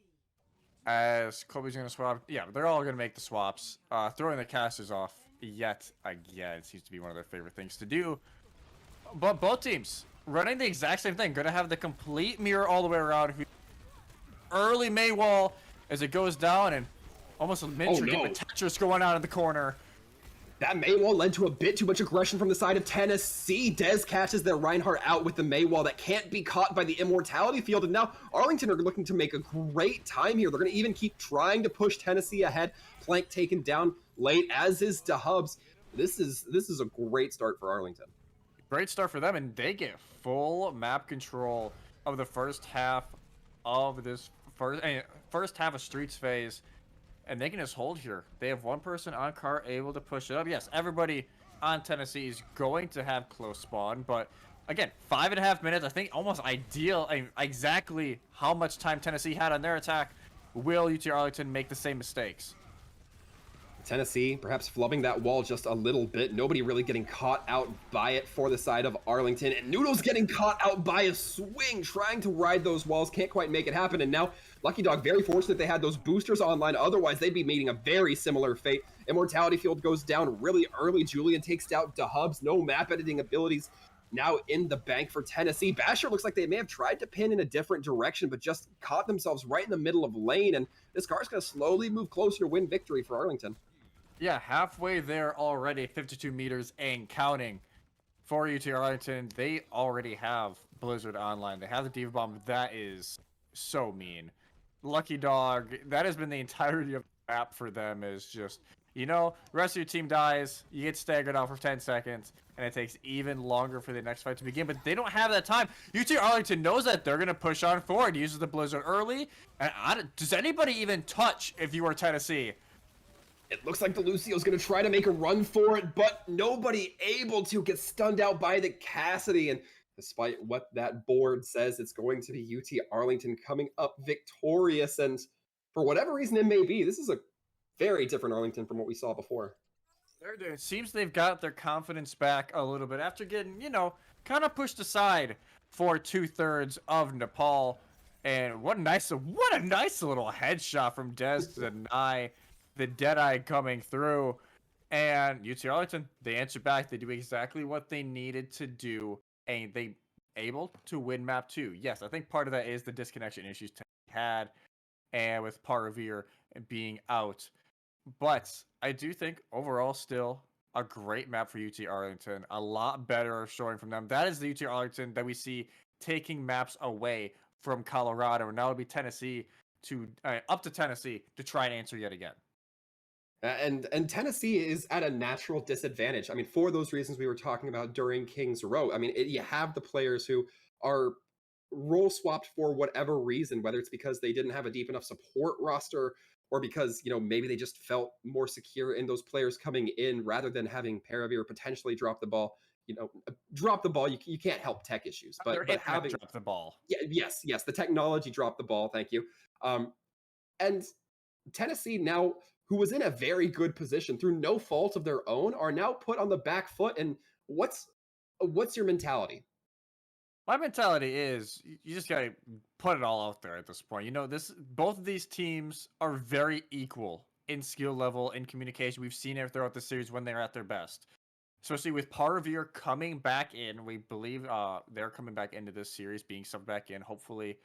As Kobe's going to swap. Yeah, they're all going to make the swaps. Throwing the casters off yet again seems to be one of their favorite things to do. But both teams running the exact same thing. Going to have the complete mirror all the way around. Early Maywall as it goes down, and almost a miniature game of Tetris going on in the corner. That Maywall led to a bit too much aggression from the side of Tennessee. Dez catches their Reinhardt out with the Maywall that can't be caught by the Immortality Field, and now Arlington are looking to make a great time here. They're going to even keep trying to push Tennessee ahead. Plank taken down late, as is DeHubs. This is a great start for Arlington. Great start for them, and they get full map control of the first half of this first half of Streets phase. And they can just hold here. They have one person on cart able to push it up. Yes, everybody on Tennessee is going to have close spawn, but again, 5.5 minutes, I think almost ideal, exactly how much time Tennessee had on their attack. Will UT Arlington make the same mistakes? Tennessee perhaps flubbing that wall just a little bit. Nobody really getting caught out by it for the side of Arlington. And Noodles getting caught out by a swing, trying to ride those walls. Can't quite make it happen. And now Lucky Dog, very fortunate they had those boosters online. Otherwise, they'd be meeting a very similar fate. Immortality Field goes down really early. Julian takes out DeHubs. No map editing abilities now in the bank for Tennessee. Basher looks like they may have tried to pin in a different direction, but just caught themselves right in the middle of lane. And this car's going to slowly move closer to win victory for Arlington. Yeah, halfway there already, 52 meters and counting for UT Arlington. They already have Blizzard online. They have the Diva Bomb. That is so mean. Lucky Dog, that has been the entirety of the map for them, is just, you know, the rest of your team dies, you get staggered out for 10 seconds, and it takes even longer for the next fight to begin, but they don't have that time. UT Arlington knows that they're going to push on forward, uses the Blizzard early, and does anybody even touch if you are Tennessee? It looks like the Lucio's going to try to make a run for it, but nobody able to get stunned out by the Cassidy. And despite what that board says, it's going to be UT Arlington coming up victorious. And for whatever reason it may be, this is a very different Arlington from what we saw before. It seems they've got their confidence back a little bit after getting, you know, kind of pushed aside for 2/3 of Nepal. And what a nice little headshot from Dez to deny the Deadeye coming through. And UT Arlington, they answer back. They do exactly what they needed to do, and they able to win map 2. Yes, I think part of that is the disconnection issues Tennessee had, and with Parvir being out. But I do think overall still a great map for UT Arlington. A lot better showing from them. That is the UT Arlington that we see taking maps away from Colorado, and now it'll be Tennessee to up to Tennessee to try and answer yet again. And Tennessee is at a natural disadvantage. I mean, for those reasons we were talking about during Kings Row. I mean, you have the players who are role swapped for whatever reason, whether it's because they didn't have a deep enough support roster or because, you know, maybe they just felt more secure in those players coming in rather than having Paravir potentially drop the ball. You know, drop the ball. You can't help tech issues, but having drop the ball. Yeah, yes, the technology dropped the ball. Thank you. And Tennessee now, who was in a very good position through no fault of their own, are now put on the back foot. And what's your mentality? My mentality is you just gotta put it all out there at this point. You know, both of these teams are very equal in skill level, in communication. We've seen it throughout the series when they're at their best. Especially with Parvir coming back in. We believe they're coming back into this series, being subbed back in. Hopefully,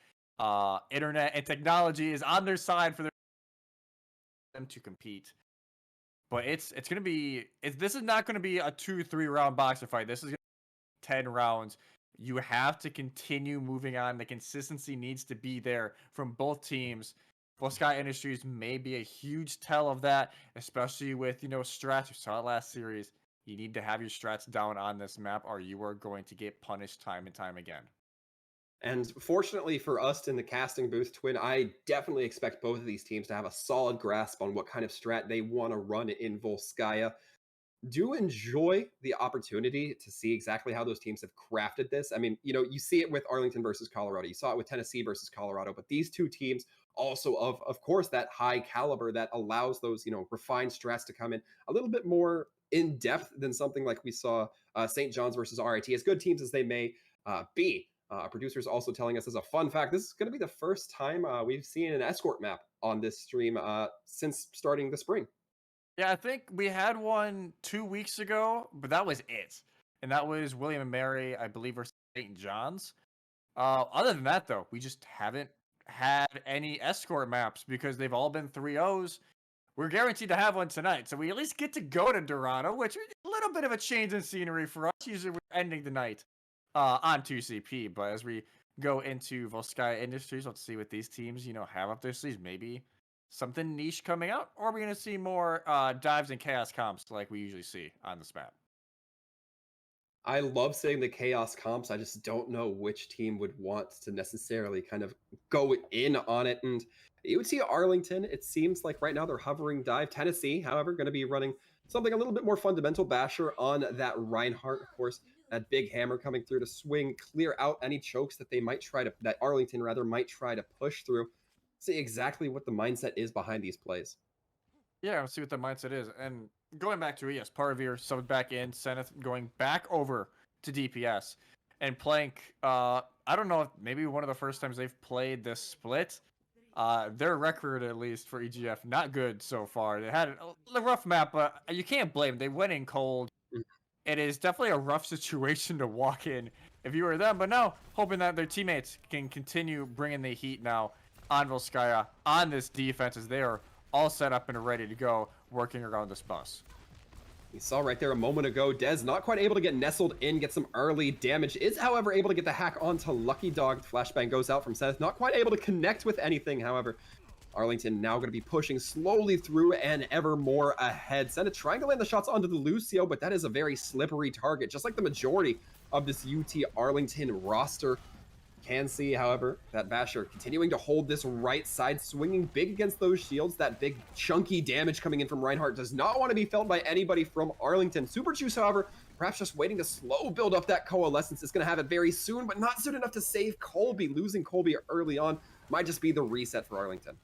internet and technology is on their side for them to compete. But it's gonna be this is not gonna be a 2-3 round boxer fight. This is gonna be 10 rounds. You have to continue moving on. The consistency needs to be there from both teams. Well, Sky Industries may be a huge tell of that, especially with, you know, strats. We saw it last series. You need to have your strats down on this map, or you are going to get punished time and time again. And fortunately for us in the casting booth, Twin, I definitely expect both of these teams to have a solid grasp on what kind of strat they want to run in Volskaya. Do enjoy the opportunity to see exactly how those teams have crafted this. I mean, you know, you see it with Arlington versus Colorado. You saw it with Tennessee versus Colorado. But these two teams also of course, that high caliber that allows those, you know, refined strats to come in a little bit more in depth than something like we saw St. John's versus RIT. As good teams as they may be, producers also telling us as a fun fact, this is going to be the first time we've seen an escort map on this stream since starting the spring. Yeah, I think we had one 2 weeks ago, but that was it. And that was William and Mary, I believe, versus St. John's. Other than that, though, we just haven't had any escort maps because they've all been 3-0s. we're guaranteed to have one tonight. So we at least get to go to Dorado, which is a little bit of a change in scenery for us. Usually we're ending the night on 2CP, but as we go into Volskaya Industries, let's see what these teams, have up their sleeves. Maybe something niche coming out, or are we going to see more dives and chaos comps like we usually see on this map? I love saying the chaos comps. I just don't know which team would want to necessarily kind of go in on it. And you would see Arlington. It seems like right now they're hovering dive. Tennessee, however, going to be running something a little bit more fundamental. Basher on that Reinhardt, of course, that big hammer coming through to swing, clear out any chokes that they might try to, that Arlington rather might try to push through. See exactly what the mindset is behind these plays. Yeah, let's see what the mindset is. And going back to it, yes, Parvir subbed back in, Seneth going back over to DPS, and Plank, I don't know if maybe one of the first times they've played this split. Their record, at least for EGF, not good so far. They had a rough map, but you can't blame them. They went in cold. It is definitely a rough situation to walk in if you were them, but now hoping that their teammates can continue bringing the heat now on Volskaya, on this defense, as they are all set up and ready to go, working around this bus. We saw right there a moment ago, Dez not quite able to get nestled in, get some early damage, is however able to get the hack onto Lucky Dog. Flashbang goes out from Seth, not quite able to connect with anything, however. Arlington now going to be pushing slowly through and ever more ahead. Senna trying to land the shots onto the Lucio, but that is a very slippery target, just like the majority of this UT Arlington roster. Can see, however, that Basher continuing to hold this right side, swinging big against those shields. That big chunky damage coming in from Reinhardt does not want to be felt by anybody from Arlington. Super Juice, however, perhaps just waiting to slow build up that coalescence. Is going to have it very soon, but not soon enough to save Colby. Losing Colby early on might just be the reset for Arlington.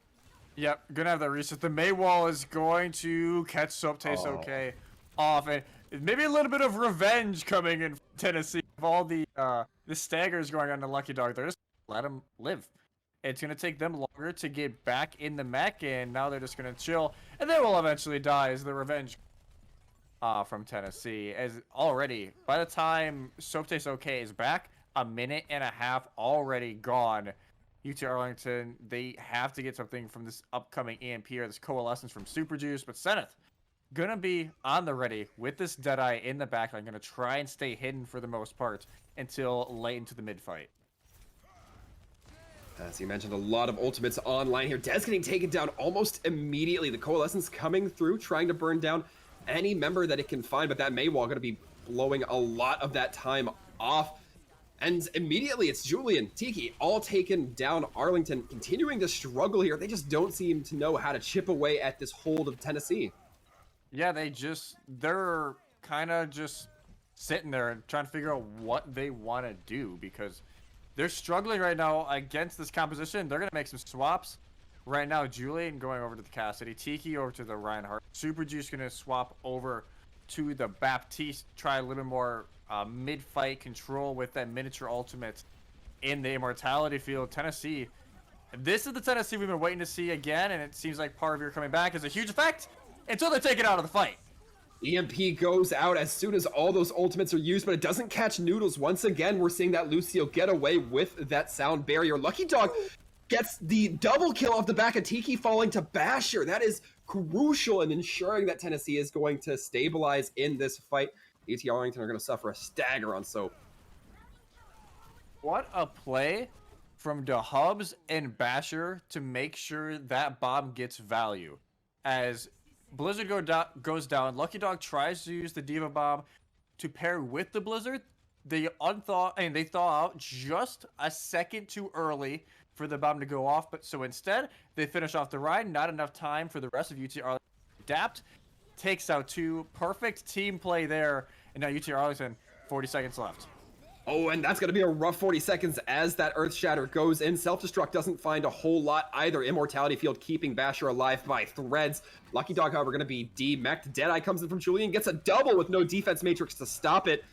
Yep, gonna have that reset. The Maywall is going to catch Soap Taste okay off, and maybe a little bit of revenge coming in Tennessee of all the staggers going on to Lucky Dog. They're just let him live. It's gonna take them longer to get back in the mech, and now they're just gonna chill, and they will eventually die as the revenge from Tennessee. As already, by the time Soap Taste okay is back, a minute and a half already gone. UT Arlington, they have to get something from this upcoming EMP or this coalescence from Super Juice, but Seneth gonna be on the ready with this Deadeye in the backline, gonna try and stay hidden for the most part until late into the mid-fight. As you mentioned, a lot of ultimates online here. Dez getting taken down almost immediately. The coalescence coming through, trying to burn down any member that it can find, but that Maywall gonna be blowing a lot of that time off. And immediately it's Julian, Tiki, all taken down. Arlington continuing to struggle here. They just don't seem to know how to chip away at this hold of Tennessee. Yeah, they're kind of just sitting there and trying to figure out what they want to do, because they're struggling right now against this composition. They're going to make some swaps. Right now, Julian going over to the Cassidy, Tiki over to the Reinhardt. Super Juice going to swap over to the Baptiste, try a little more mid-fight control with that miniature ultimate in the Immortality field. Tennessee, this is the Tennessee we've been waiting to see again, and it seems like Parvir coming back is a huge effect until they take it out of the fight. EMP goes out as soon as all those ultimates are used, but it doesn't catch Noodles. Once again, we're seeing that Lucio get away with that sound barrier. Lucky Dog gets the double kill off the back of Tiki, falling to Basher. That is crucial in ensuring that Tennessee is going to stabilize in this fight. UT Arlington are going to suffer a stagger on Soap. What a play from DeHubs and Basher to make sure that bomb gets value. As Blizzard goes down, Lucky Dog tries to use the Diva Bomb to pair with the Blizzard. They thaw out just a second too early for the bomb to go off, but so instead they finish off the ride. Not enough time for the rest of UT Arlington to adapt. Takes out two. Perfect team play there. And now UT Arlington, 40 seconds left. Oh, and that's going to be a rough 40 seconds as that Earth Shatter goes in. Self-destruct doesn't find a whole lot either. Immortality field keeping Basher alive by threads. Lucky Dog, however, going to be demeched. Deadeye comes in from Julian, gets a double with no defense matrix to stop it.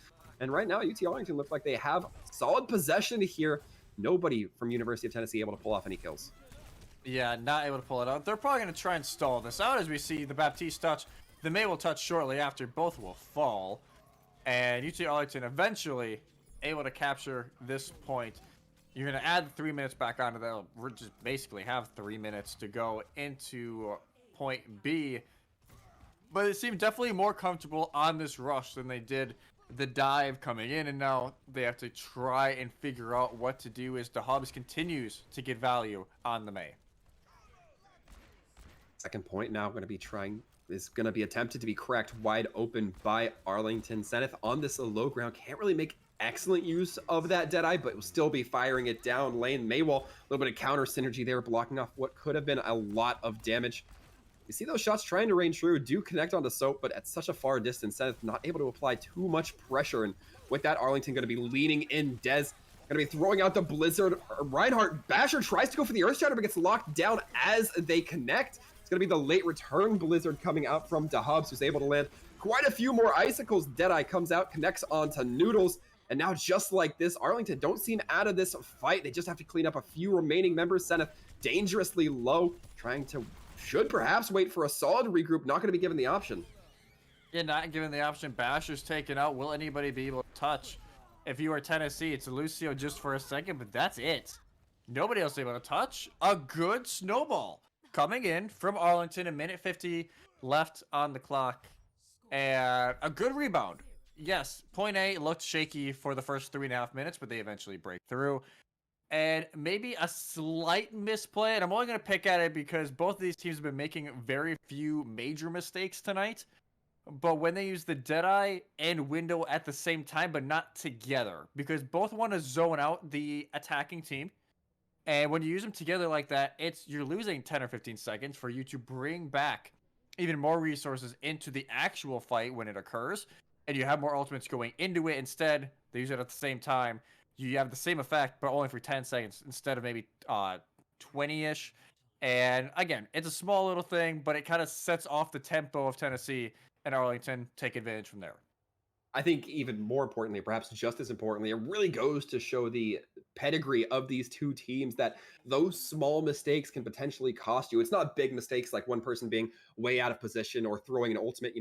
And right now, UT Arlington looks like they have solid possession here. Nobody from University of Tennessee able to pull off any kills. Yeah, not able to pull it out. They're probably going to try and stall this out as we see the Baptiste touch. The May will touch shortly after. Both will fall. And UT Arlington eventually able to capture this point. You're going to add 3 minutes back onto that. We're just basically have 3 minutes to go into point B. But they seem definitely more comfortable on this rush than they did the dive coming in, and now they have to try and figure out what to do as the Hubs continues to get value on the Mei. Second point now going to be attempted to be cracked wide open by Arlington. Zenith on this low ground can't really make excellent use of that Deadeye, but will still be firing it down lane. Maywall, a little bit of counter synergy there, blocking off what could have been a lot of damage. You see those shots trying to rain true, do connect onto Soap, but at such a far distance, Zenith not able to apply too much pressure. And with that, Arlington going to be leaning in. Dez going to be throwing out the Blizzard. Reinhardt, Basher tries to go for the Earth Shatter, but gets locked down as they connect. It's going to be the late return Blizzard coming out from Dahabs, who's able to land quite a few more Icicles. Deadeye comes out, connects onto Noodles. And now just like this, Arlington don't seem out of this fight. They just have to clean up a few remaining members. Zenith dangerously low, should perhaps wait for a solid regroup. Not going to be given the option. Yeah, not given the option. Basher's taken out. Will anybody be able to touch? If you are Tennessee, it's Lucio just for a second, but that's it. Nobody else able to touch. A good snowball coming in from Arlington. A minute 50 left on the clock. And a good rebound. Yes, point A looked shaky for the first 3.5 minutes, but they eventually break through. And maybe a slight misplay, and I'm only going to pick at it because both of these teams have been making very few major mistakes tonight. But when they use the Deadeye and Window at the same time, but not together, because both want to zone out the attacking team. And when you use them together like that, you're losing 10 or 15 seconds for you to bring back even more resources into the actual fight when it occurs. And you have more ultimates going into it. Instead, they use it at the same time. You have the same effect, but only for 10 seconds instead of maybe 20-ish. And again, it's a small little thing, but it kind of sets off the tempo of Tennessee, and Arlington take advantage from there. I think even more importantly, perhaps just as importantly, it really goes to show the pedigree of these two teams that those small mistakes can potentially cost you. It's not big mistakes like one person being way out of position or throwing an ultimate,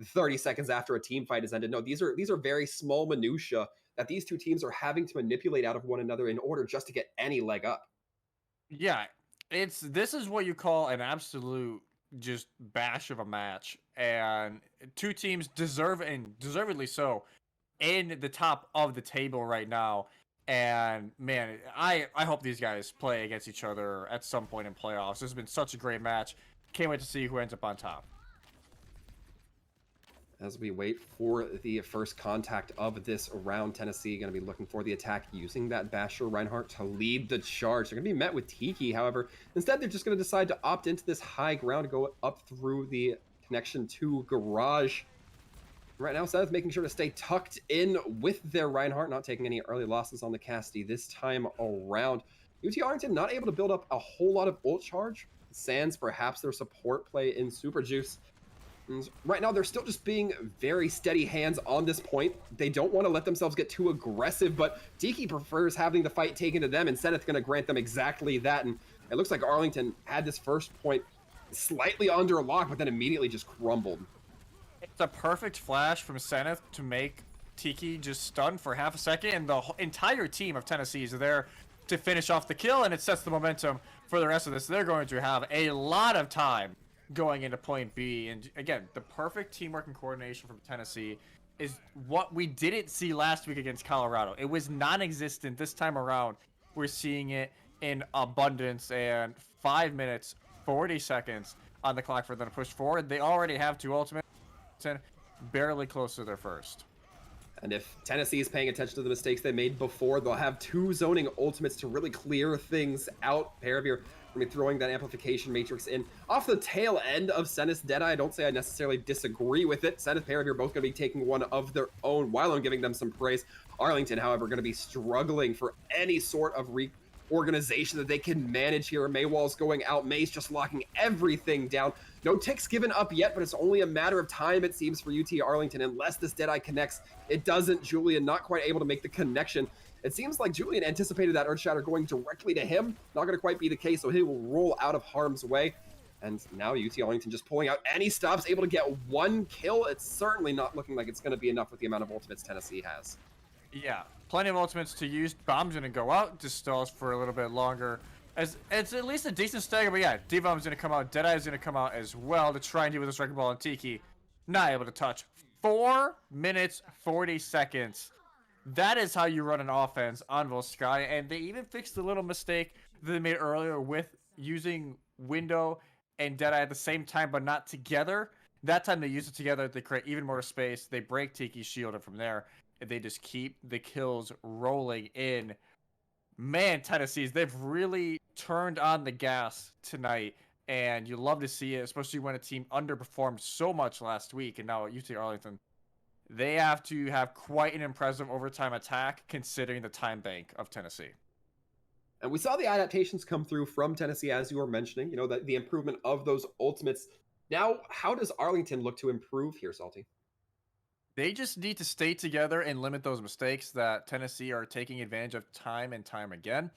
30 seconds after a team fight has ended. No, these are very small minutia that these two teams are having to manipulate out of one another in order just to get any leg up. Yeah, this is what you call an absolute just bash of a match, and two teams deservedly so in the top of the table right now. And man, I hope these guys play against each other at some point in playoffs. This has been such a great match. Can't wait to see who ends up on top. As we wait for the first contact of this round, Tennessee going to be looking for the attack using that Basher Reinhardt to lead the charge. They're going to be met with Tiki, however. Instead, they're just going to decide to opt into this high ground, go up through the connection to Garage. Right now, Seth making sure to stay tucked in with their Reinhardt, not taking any early losses on the Casti this time around. UT Arlington not able to build up a whole lot of ult charge. Sans perhaps their support play in Super Juice. Right now, they're still just being very steady hands on this point. They don't want to let themselves get too aggressive, but Tiki prefers having the fight taken to them, and Zenith going to grant them exactly that. And it looks like Arlington had this first point slightly under lock, but then immediately just crumbled. It's a perfect flash from Zenith to make Tiki just stun for half a second, and the entire team of Tennessee is there to finish off the kill, and it sets the momentum for the rest of this. They're going to have a lot of time going into point B. And again, the perfect teamwork and coordination from Tennessee is what we didn't see last week against Colorado. It was non-existent. This time around, we're seeing it in abundance, and 5 minutes, 40 seconds on the clock for them to push forward. They already have two ultimates, barely close to their first. And if Tennessee is paying attention to the mistakes they made before, they'll have two zoning ultimates to really clear things out. Paravir going to be throwing that amplification matrix in off the tail end of Zenith's Deadeye. I don't say I necessarily disagree with it. Zenith, Paravir both going to be taking one of their own while I'm giving them some praise. Arlington, however, going to be struggling for any sort of reorganization that they can manage here. Maywall's going out. May's just locking everything down. No ticks given up yet, but it's only a matter of time, it seems, for UT Arlington. Unless this Deadeye connects, it doesn't. Julian not quite able to make the connection. It seems like Julian anticipated that Earthshatter going directly to him. Not going to quite be the case, so he will roll out of harm's way. And now UT Arlington just pulling out any stops, able to get one kill. It's certainly not looking like it's going to be enough with the amount of ultimates Tennessee has. Yeah, plenty of ultimates to use. Bomb's going to go out, just stalls for a little bit longer. As it's at least a decent stagger, but yeah, D-Bomb's gonna come out, Deadeye's gonna come out as well to try and deal with this wrecking ball on Tiki. Not able to touch. 4 minutes 40 seconds. That is how you run an offense on Volsky, and they even fixed the little mistake that they made earlier with using Window and Deadeye at the same time, but not together. That time they use it together, they create even more space, they break Tiki's shield, and from there, they just keep the kills rolling in. Man, Tennessee's, they've really turned on the gas tonight, and you love to see it, especially when a team underperformed so much last week, and now at UT Arlington. They have to have quite an impressive overtime attack considering the time bank of Tennessee. And we saw the adaptations come through from Tennessee, as you were mentioning, you know, the improvement of those ultimates. Now, how does Arlington look to improve here, Salty? They just need to stay together and limit those mistakes that Tennessee are taking advantage of time and time again.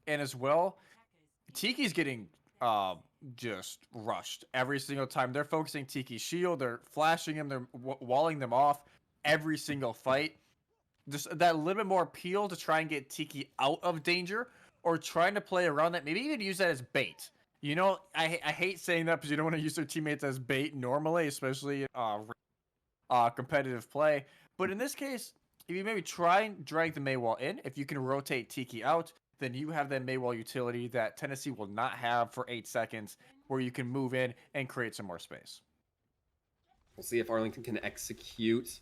And as well, Tiki's getting just rushed every single time. They're focusing Tiki's shield, they're flashing him, they're walling them off every single fight. Just that little bit more appeal to try and get Tiki out of danger, or trying to play around that, maybe even use that as bait. You know, I hate saying that because you don't want to use their teammates as bait normally, especially competitive play. But in this case, if you maybe try and drag the Maywall in, if you can rotate Tiki out, then you have that Maywall utility that Tennessee will not have for 8 seconds, where you can move in and create some more space. We'll see if Arlington can execute.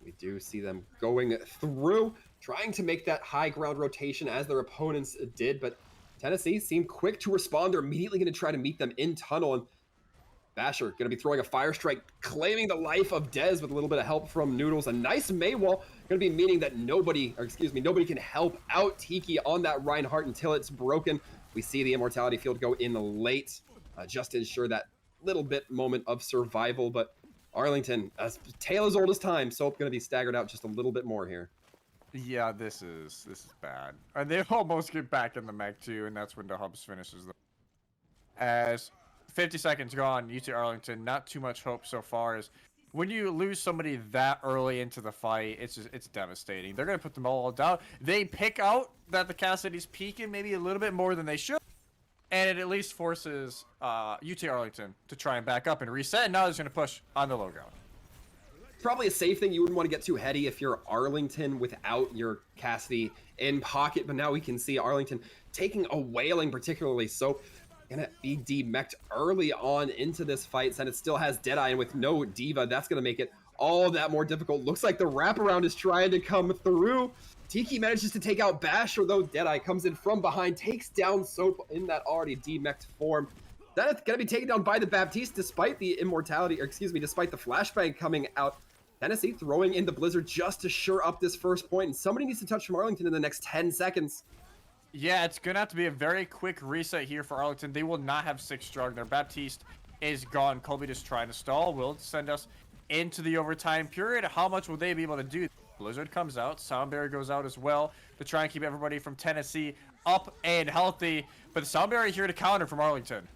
We do see them going through, trying to make that high ground rotation as their opponents did, but Tennessee seemed quick to respond. They're immediately going to try to meet them in tunnel, and Basher going to be throwing a fire strike, claiming the life of Dez with a little bit of help from Noodles. A nice Maywall, going to be meaning that nobody can help out Tiki on that Reinhardt until it's broken. We see the Immortality Field go in late, just to ensure that little bit moment of survival, but Arlington, a tale as old as time, so going to be staggered out just a little bit more here. Yeah, this is bad. And they almost get back in the mech too, and that's when the Hubs finishes them. As 50 seconds gone, UT Arlington, not too much hope so far. As when you lose somebody that early into the fight, it's devastating. They're gonna put them all down. They pick out that the Cassidy's peaking maybe a little bit more than they should, and it at least forces UT Arlington to try and back up and reset. And now they're gonna push on the low ground. Probably a safe thing. You wouldn't want to get too heady if you're Arlington without your Cassidy in pocket, but now we can see Arlington taking a whaling, particularly so. Gonna be demeched early on into this fight, and it still has Deadeye, and with no Diva, that's gonna make it all that more difficult. Looks like the wraparound is trying to come through. Tiki manages to take out Basher, though Deadeye comes in from behind, takes down Soap in that already demeched form. That is gonna be taken down by the Baptiste despite the immortality, or excuse me, despite the flashbang coming out. Tennessee throwing in the Blizzard just to shore up this first point, and somebody needs to touch from Arlington in the next 10 seconds. Yeah, it's going to have to be a very quick reset here for Arlington. They will not have 6 strong. Their Baptiste is gone. Colby just trying to stall. Will send us into the overtime period. How much will they be able to do? Blizzard comes out. Sound Barrier goes out as well to try and keep everybody from Tennessee up and healthy. But the Sound Barrier here to counter from Arlington.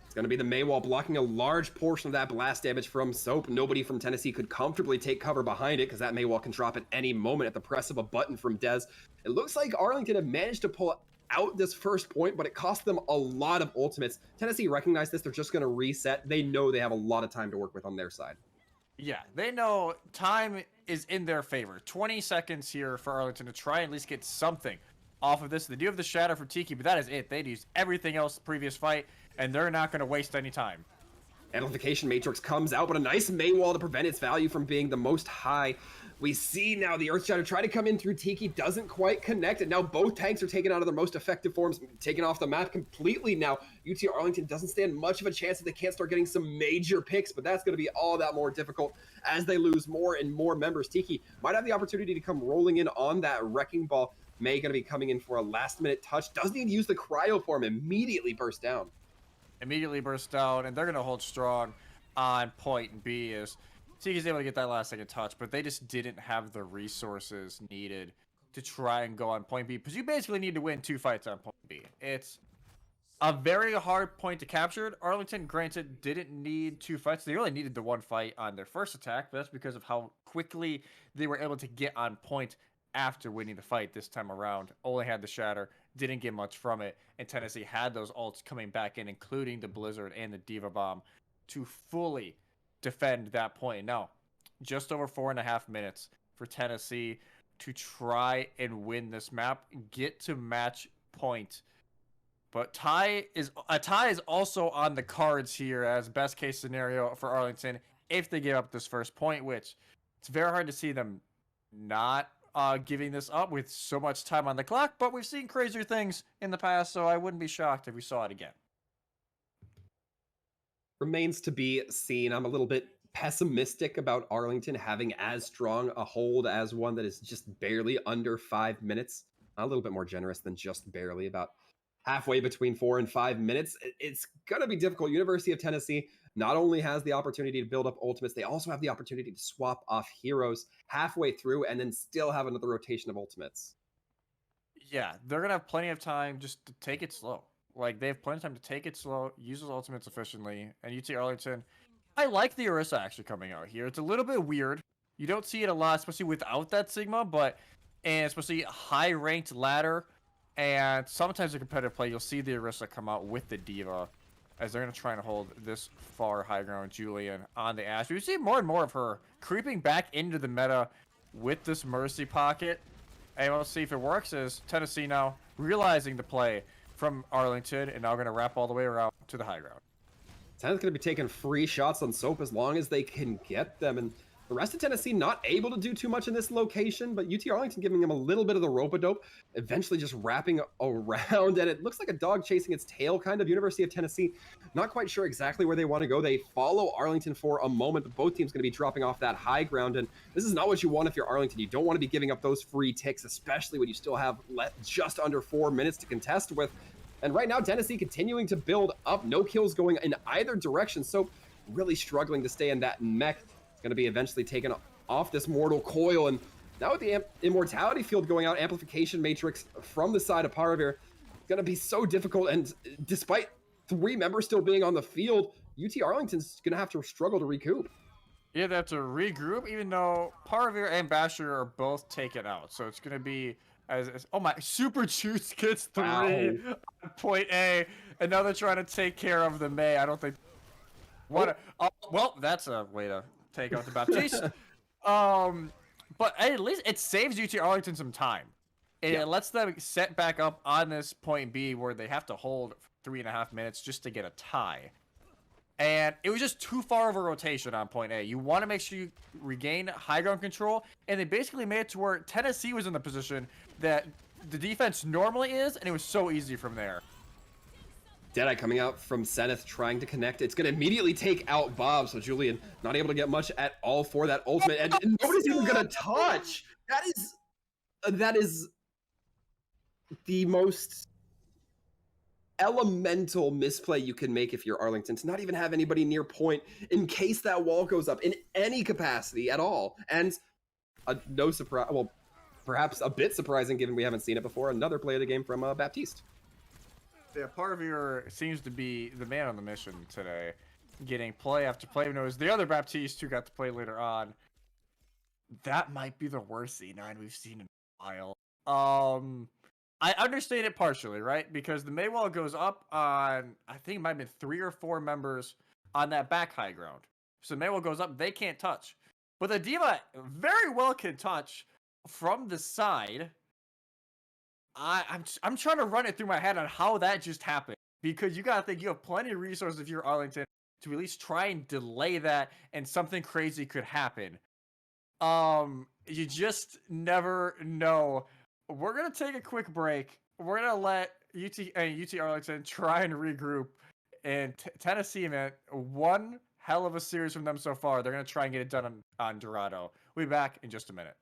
It's going to be the Maywall blocking a large portion of that blast damage from Soap. Nobody from Tennessee could comfortably take cover behind it because that Maywall can drop at any moment at the press of a button from Dez. It looks like Arlington have managed to pull out this first point, but it cost them a lot of ultimates. Tennessee recognized this. They're just going to reset. They know they have a lot of time to work with on their side. Yeah, they know time is in their favor. 20 seconds here for Arlington to try and at least get something off of this. They do have the Shatter for Tiki, but that is it. They'd used everything else the previous fight, and they're not going to waste any time. Amplification Matrix comes out, but a nice Maywall to prevent its value from being the most high. We see now the Earth Shatter try to come in through Tiki, doesn't quite connect, and now both tanks are taken out of their most effective forms, taken off the map completely now. UT Arlington doesn't stand much of a chance that they can't start getting some major picks, but that's going to be all that more difficult as they lose more and more members. Tiki might have the opportunity to come rolling in on that Wrecking Ball. May going to be coming in for a last-minute touch. Doesn't even use the cryo form, immediately burst down. Immediately burst down, and they're going to hold strong on point B as Tiki's able to get that last second touch, but they just didn't have the resources needed to try and go on point B, because you basically need to win 2 fights on point B. It's a very hard point to capture. Arlington, granted, didn't need 2 fights. They really needed the 1 fight on their first attack, but that's because of how quickly they were able to get on point after winning the fight this time around. Only had the Shatter didn't get much from it, and Tennessee had those ults coming back in, including the Blizzard and the Diva Bomb, to fully defend that point. Now, just over 4.5 minutes for Tennessee to try and win this map, get to match point. But a tie is also on the cards here as best case scenario for Arlington if they give up this first point, which it's very hard to see them not giving this up with so much time on the clock. But we've seen crazier things in the past, so I wouldn't be shocked if we saw it again. Remains to be seen. I'm a little bit pessimistic about Arlington having as strong a hold as one that is just barely under 5 minutes. A little bit more generous than just barely, about halfway between 4 and 5 minutes. It's going to be difficult. University of Tennessee not only has the opportunity to build up ultimates, they also have the opportunity to swap off heroes halfway through and then still have another rotation of ultimates. Yeah, they're going to have plenty of time just to take it slow. Like, they have plenty of time to take it slow, use those ultimates efficiently. And UT Arlington, I like the Orisa actually coming out here. It's a little bit weird. You don't see it a lot, especially without that Sigma, and especially high-ranked ladder. And sometimes in competitive play, you'll see the Orisa come out with the Diva as they're going to try and hold this far high ground Julian on the Ashe. We see more and more of her creeping back into the meta with this Mercy pocket. And we'll see if it works as Tennessee now realizing the play from Arlington and now going to wrap all the way around to the high ground. Tennessee's going to be taking free shots on Soap as long as they can get them. And the rest of Tennessee not able to do too much in this location, but UT Arlington giving them a little bit of the rope-a-dope, eventually just wrapping around, and it looks like a dog chasing its tail, kind of. University of Tennessee, not quite sure exactly where they want to go. They follow Arlington for a moment, but both teams going to be dropping off that high ground, and this is not what you want if you're Arlington. You don't want to be giving up those free ticks, especially when you still have just under 4 minutes to contest with. And right now, Tennessee continuing to build up, no kills going in either direction, so really struggling to stay in that mech. Going to be eventually taken off this mortal coil, and now with the immortality field going out, amplification matrix from the side of Paravir, going to be so difficult. And despite 3 members still being on the field, UT Arlington's going to have to struggle to recoup. Yeah, they have to regroup, even though Paravir and Basher are both taken out. So it's going to be oh my, Super Juice gets 3 on point A, and now they're trying to take care of the Mei. I don't think. Well, that's a way to take out the Baptiste. But at least it saves UT Arlington some time. It lets them set back up on this point B where they have to hold 3.5 minutes just to get a tie. And it was just too far of a rotation on point A. You want to make sure you regain high ground control, and they basically made it to where Tennessee was in the position that the defense normally is, and it was so easy from there. Deadeye coming out from Zenith, trying to connect. It's going to immediately take out Bob, so Julian not able to get much at all for that ultimate, and nobody's even going to touch. That is the most elemental misplay you can make if you're Arlington, to not even have anybody near point in case that wall goes up in any capacity at all. And no surprise, well, perhaps a bit surprising given we haven't seen it before, another play of the game from Baptiste. Yeah, Paravir seems to be the man on the mission today, getting play after play. Even though it was the other Baptiste who got to play later on. That might be the worst C9 we've seen in a while. I understand it partially, right? Because the Maywall goes up on, I think it might have been 3 or 4 members on that back high ground. So Maywall goes up, they can't touch. But the Diva very well can touch from the side. I'm trying to run it through my head on how that just happened. Because you got to think you have plenty of resources if you're Arlington to at least try and delay that and something crazy could happen. You just never know. We're going to take a quick break. We're going to let UT Arlington try and regroup. And Tennessee, man, one hell of a series from them so far. They're going to try and get it done on Dorado. We'll be back in just a minute.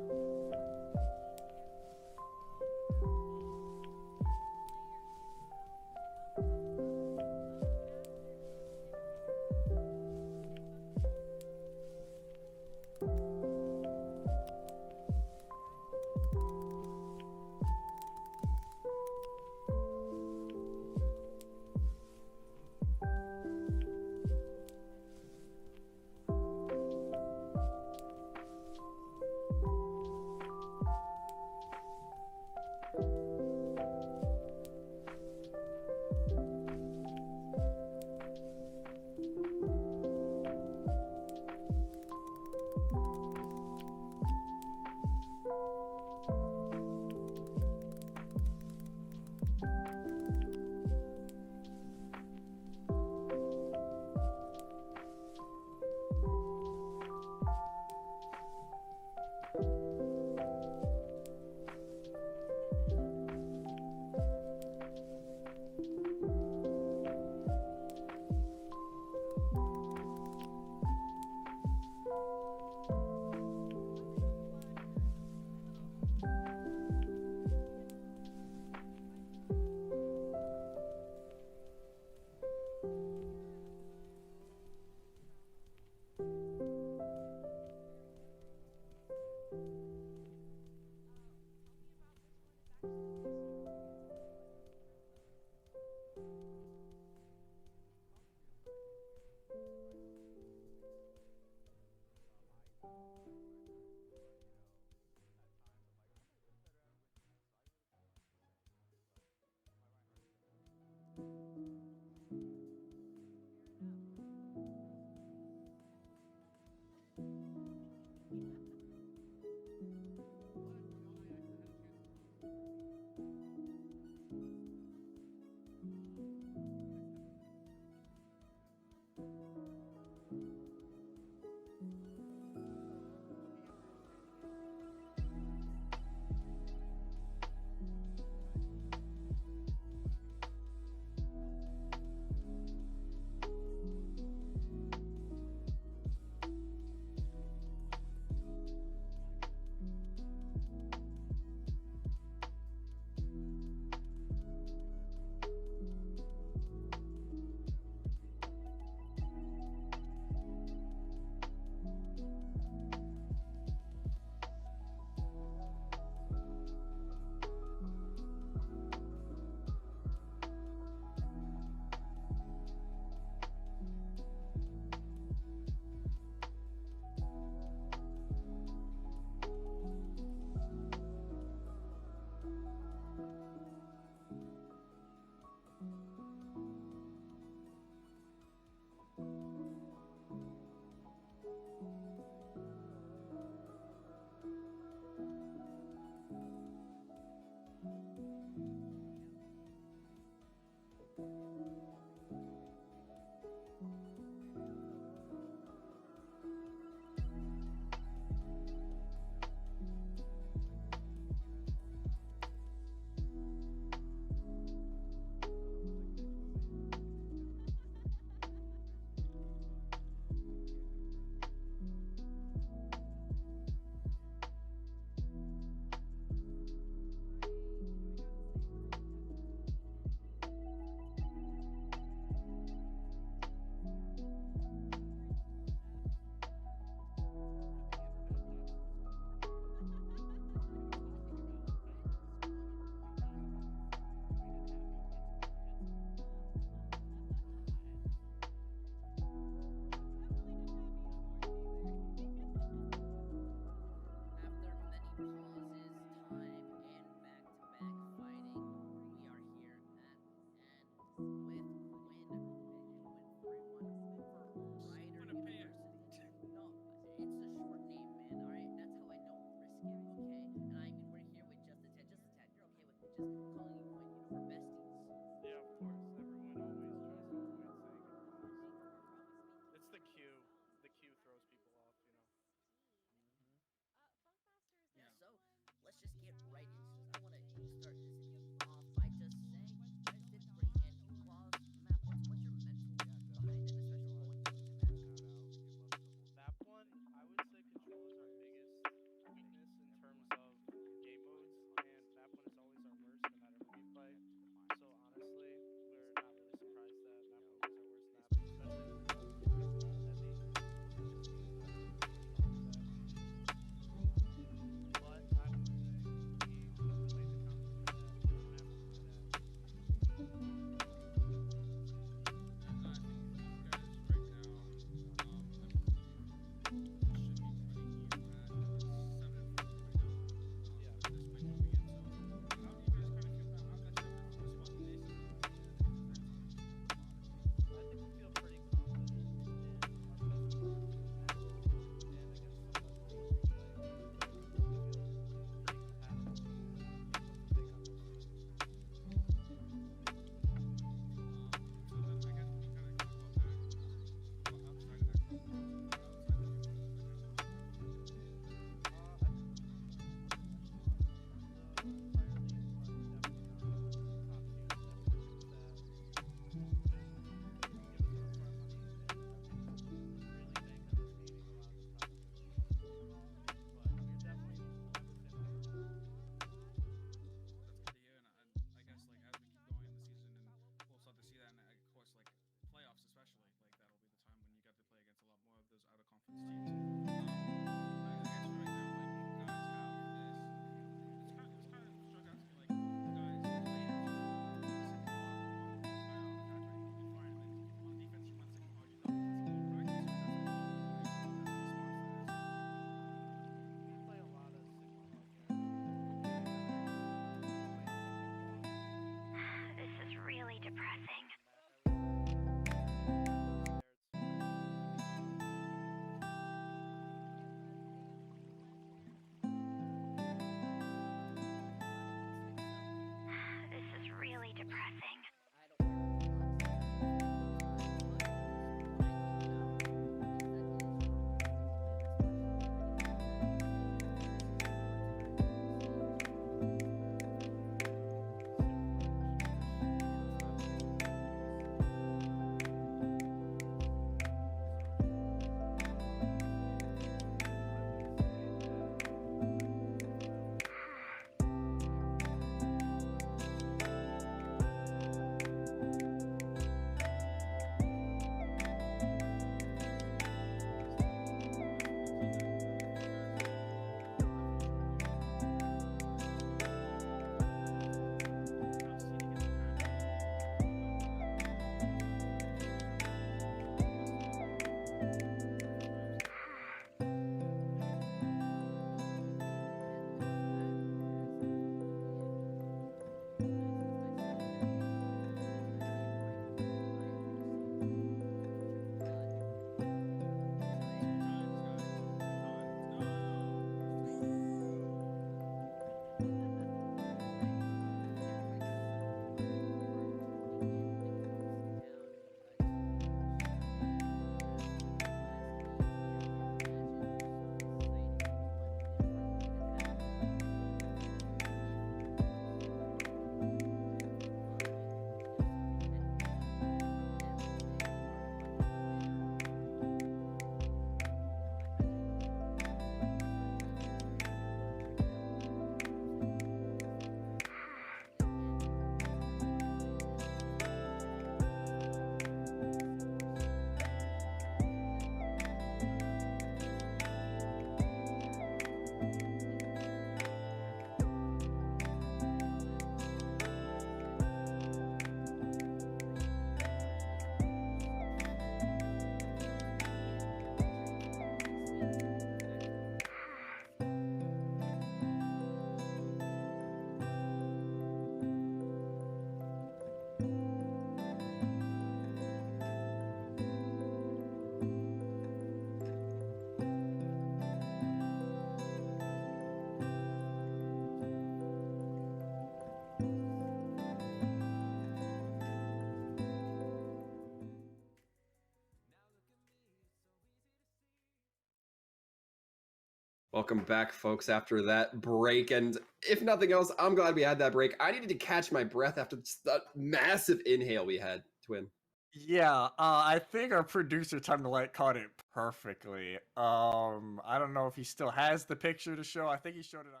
Welcome back, folks, after that break. And if nothing else, I'm glad we had that break. I needed to catch my breath after just that massive inhale we had, Twin. Yeah, I think our producer Time to Light caught it perfectly. I don't know if he still has the picture to show. I think he showed it on.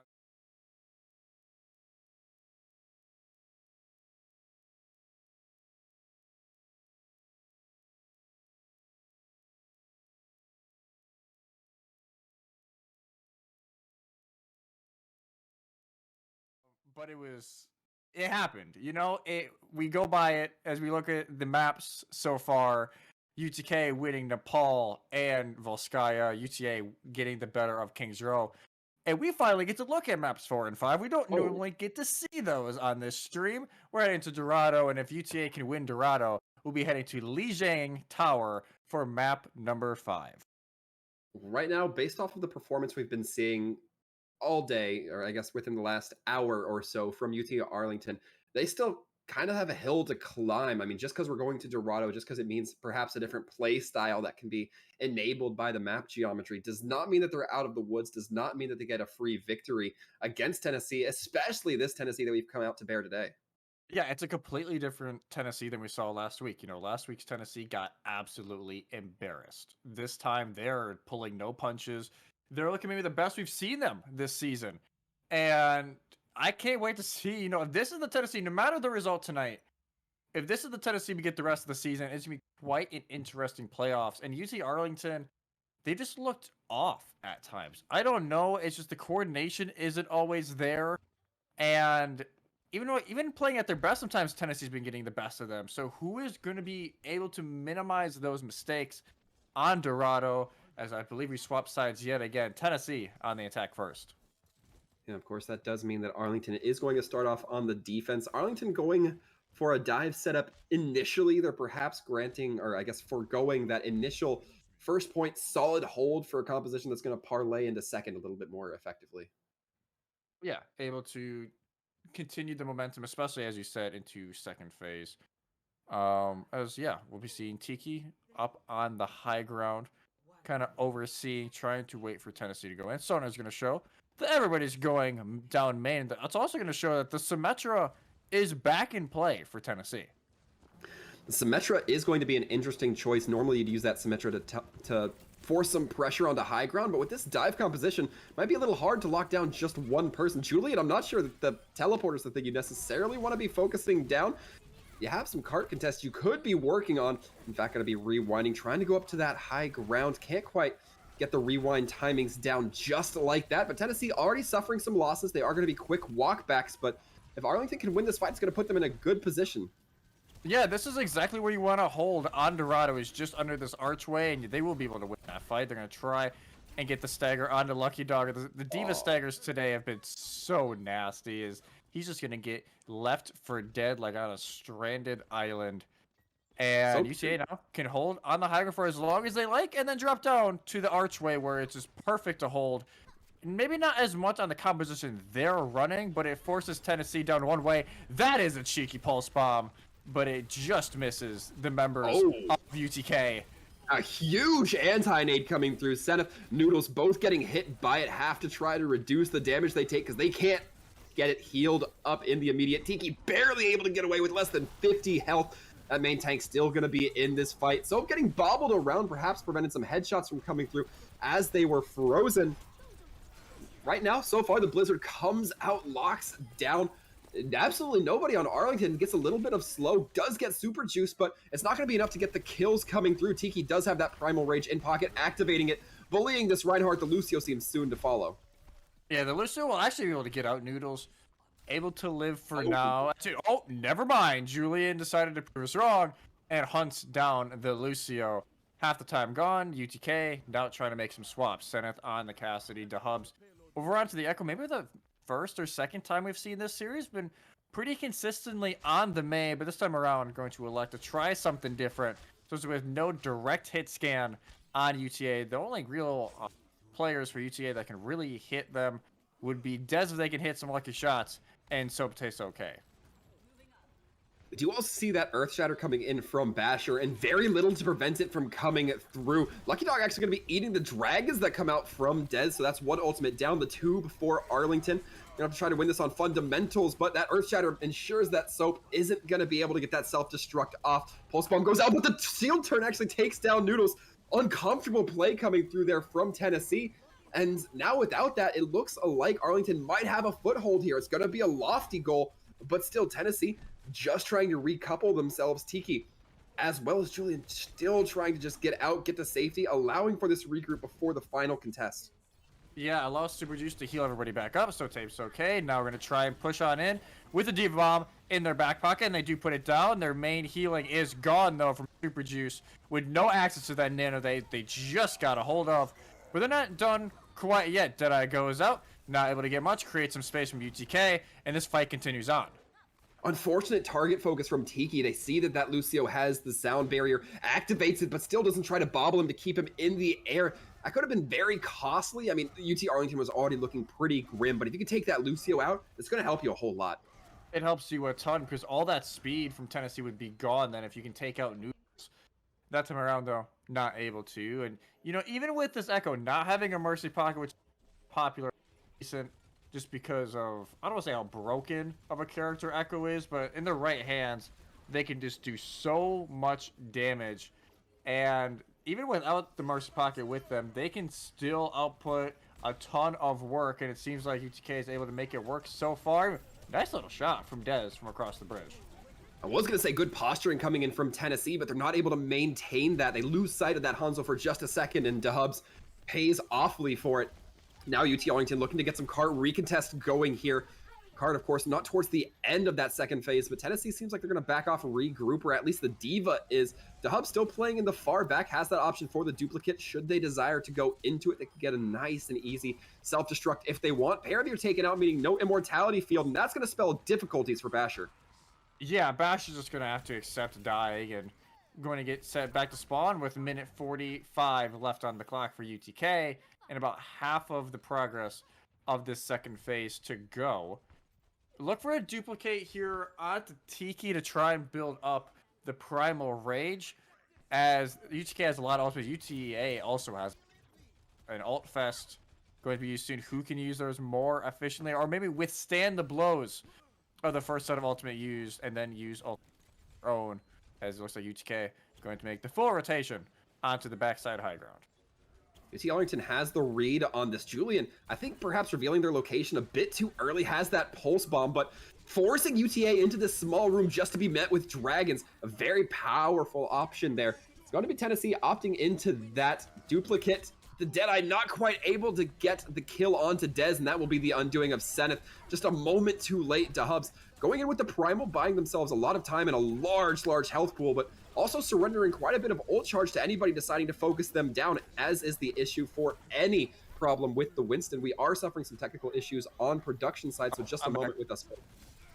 But it happened. We go by it as we look at the maps so far. UTK winning Nepal and Volskaya, UTA getting the better of Kings Row. And we finally get to look at maps 4 and 5. We don't Oh, normally get to see those on this stream. We're heading to Dorado, and if UTA can win Dorado, we'll be heading to Lijiang Tower for map number 5. right now, based off of the performance we've been seeing all day, or I guess within the last hour or so from UT Arlington, they still kind of have a hill to climb. I mean, just because we're going to Dorado, just because it means perhaps a different play style that can be enabled by the map geometry, does not mean that they're out of the woods, does not mean that they get a free victory against Tennessee, especially this Tennessee that we've come out to bear today. Yeah, it's a completely different Tennessee than we saw last week. Last week's Tennessee got absolutely embarrassed. This time they're pulling no punches. They're looking maybe the best we've seen them this season. And I can't wait to see, if this is the Tennessee, no matter the result tonight, if this is the Tennessee we get the rest of the season, it's going to be quite an interesting playoffs. And UT Arlington, they just looked off at times. I don't know. It's just the coordination isn't always there. And even playing at their best, sometimes Tennessee's been getting the best of them. So who is going to be able to minimize those mistakes on Dorado? As I believe we swap sides yet again. Tennessee on the attack first. And of course, that does mean that Arlington is going to start off on the defense. Arlington going for a dive setup initially. They're perhaps granting, or I guess foregoing that initial first point solid hold for a composition that's going to parlay into second a little bit more effectively. Yeah, able to continue the momentum, especially as you said, into second phase. We'll be seeing Tiki up on the high ground, kind of overseeing, trying to wait for Tennessee to go in. Sona's going to show that everybody's going down main. That's also going to show that the Symmetra is back in play for Tennessee. The Symmetra is going to be an interesting choice. Normally, you'd use that Symmetra to force some pressure onto high ground, but with this dive composition, it might be a little hard to lock down just one person. Julian, I'm not sure that the teleporter's the thing you necessarily want to be focusing down. You have some cart contests you could be working on. In fact, going to be rewinding, trying to go up to that high ground. Can't quite get the rewind timings down just like that, but Tennessee already suffering some losses. They are going to be quick walkbacks, but if Arlington can win this fight, it's going to put them in a good position. Yeah, this is exactly where you want to hold on Dorado, is just under this archway, and they will be able to win that fight. They're going to try and get the stagger onto Lucky Dog. The Diva staggers today have been so nasty. He's just going to get left for dead like on a stranded island. And UTA now can hold on the high ground for as long as they like, and then drop down to the archway where it's just perfect to hold. Maybe not as much on the composition they're running, but it forces Tennessee down one way. That is a cheeky pulse bomb, but it just misses the members of UTK. A huge anti-nade coming through. Senef, Noodles both getting hit by it, have to try to reduce the damage they take because they can't get it healed up in the immediate. Tiki barely able to get away with less than 50 health. That main tank still going to be in this fight. So getting bobbled around, perhaps prevented some headshots from coming through as they were frozen. Right now, so far, the Blizzard comes out, locks down. Absolutely nobody on Arlington, gets a little bit of slow, does get super juice, but it's not going to be enough to get the kills coming through. Tiki does have that Primal Rage in pocket, activating it, bullying this Reinhardt. The Lucio seems soon to follow. Yeah, the Lucio will actually be able to get out Noodles. Able to live for now. Oh, never mind. Julian decided to prove us wrong and hunts down the Lucio. Half the time gone. UTK now trying to make some swaps. Zenith on the Cassidy to Hubs. Over onto the Echo. Maybe the first or second time we've seen this series. Been pretty consistently on the May, but this time around going to elect to try something different. So with no direct hit scan on UTA. The only real players for UTA that can really hit them would be Dez if they can hit some lucky shots, and Soap tastes okay. We do also see that Earth Shatter coming in from Basher, and very little to prevent it from coming through. Lucky Dog actually going to be eating the dragons that come out from Dez, so that's one ultimate down, the 2 before Arlington. Gonna have to try to win this on fundamentals, but that Earth Shatter ensures that Soap isn't gonna be able to get that self-destruct off. Pulse Bomb goes out, but the shield turn actually takes down Noodles. Uncomfortable play coming through there from Tennessee. And now without that, it looks like Arlington might have a foothold here. It's gonna be a lofty goal, but still Tennessee just trying to recouple themselves. Tiki, as well as Julian, still trying to just get out, get to safety, allowing for this regroup before the final contest. Yeah, allow Super Juice to heal everybody back up, so Tape's okay. Now we're going to try and push on in with the Diva Bomb in their back pocket, and they do put it down. Their main healing is gone, though, from Super Juice, with no access to that nano they just got a hold of. But they're not done quite yet. Deadeye goes out, not able to get much, create some space from UTK, and this fight continues on. Unfortunate target focus from Tiki. They see that Lucio has the sound barrier, activates it, but still doesn't try to bobble him to keep him in the air. That could have been very costly. I mean, UT Arlington was already looking pretty grim, but if you could take that Lucio out, it's going to help you a whole lot. It helps you a ton, because all that speed from Tennessee would be gone then if you can take out Noodles. That time around, though, not able to. And, you know, even with this Echo not having a Mercy Pocket, which is popular, decent, just because of, I don't want to say how broken of a character Echo is, but in the right hands, they can just do so much damage. And even without the Mercy Pocket with them, they can still output a ton of work, and it seems like UTK is able to make it work so far. Nice little shot from Dez from across the bridge. I was going to say good posturing coming in from Tennessee, but they're not able to maintain that. They lose sight of that Hanzo for just a second, and Dubs pays awfully for it. Now UT Arlington looking to get some cart recontest going here. Card, of course, not towards the end of that second phase, but Tennessee seems like they're going to back off and regroup, or at least the Diva is. Dahub still playing in the far back, has that option for the duplicate should they desire to go into it. They can get a nice and easy self-destruct if they want. Parody are taken out, meaning no immortality field, and that's going to spell difficulties for Basher. Yeah, Bash is just going to have to accept dying and going to get set back to spawn with a minute 45 left on the clock for UTK and about half of the progress of this second phase to go. Look for a duplicate here on the Tiki to try and build up the Primal Rage, as UTK has a lot of ultimates. UTA also has an Alt Fest going to be used soon. Who can use those more efficiently, or maybe withstand the blows of the first set of ultimate used and then use their own, as it looks like UTK is going to make the full rotation onto the backside high ground. UT Arlington has the read on this. Julian, I think perhaps revealing their location a bit too early, has that pulse bomb, but forcing UTA into this small room just to be met with dragons, a very powerful option there. It's going to be Tennessee opting into that duplicate. The Deadeye not quite able to get the kill onto Dez, and that will be the undoing of Zenith. Just a moment too late. Dahubs going in with the Primal, buying themselves a lot of time and a large health pool, but also surrendering quite a bit of ult charge to anybody deciding to focus them down, as is the issue for any problem with the Winston. We are suffering some technical issues on production side, so just a moment with us.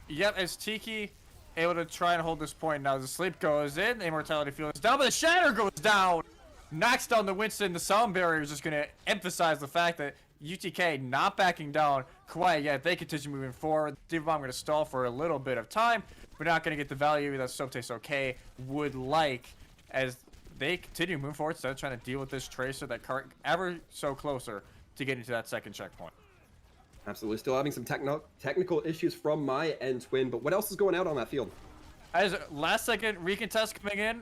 Yep, as Tiki able to try and hold this point now. The sleep goes in, the immortality field is down, but the shatter goes down. Knocks down the Winston. The sound barrier is just going to emphasize the fact that UTK not backing down quite yet. They continue moving forward. Diva Bomb going to stall for a little bit of time. We're not going to get the value that Soaptaste Okay would like, as they continue moving forward instead of trying to deal with this Tracer that ever so closer to getting to that second checkpoint. Absolutely. Still having some technical issues from my end, Twin, but what else is going out on that field? As last second recontest coming in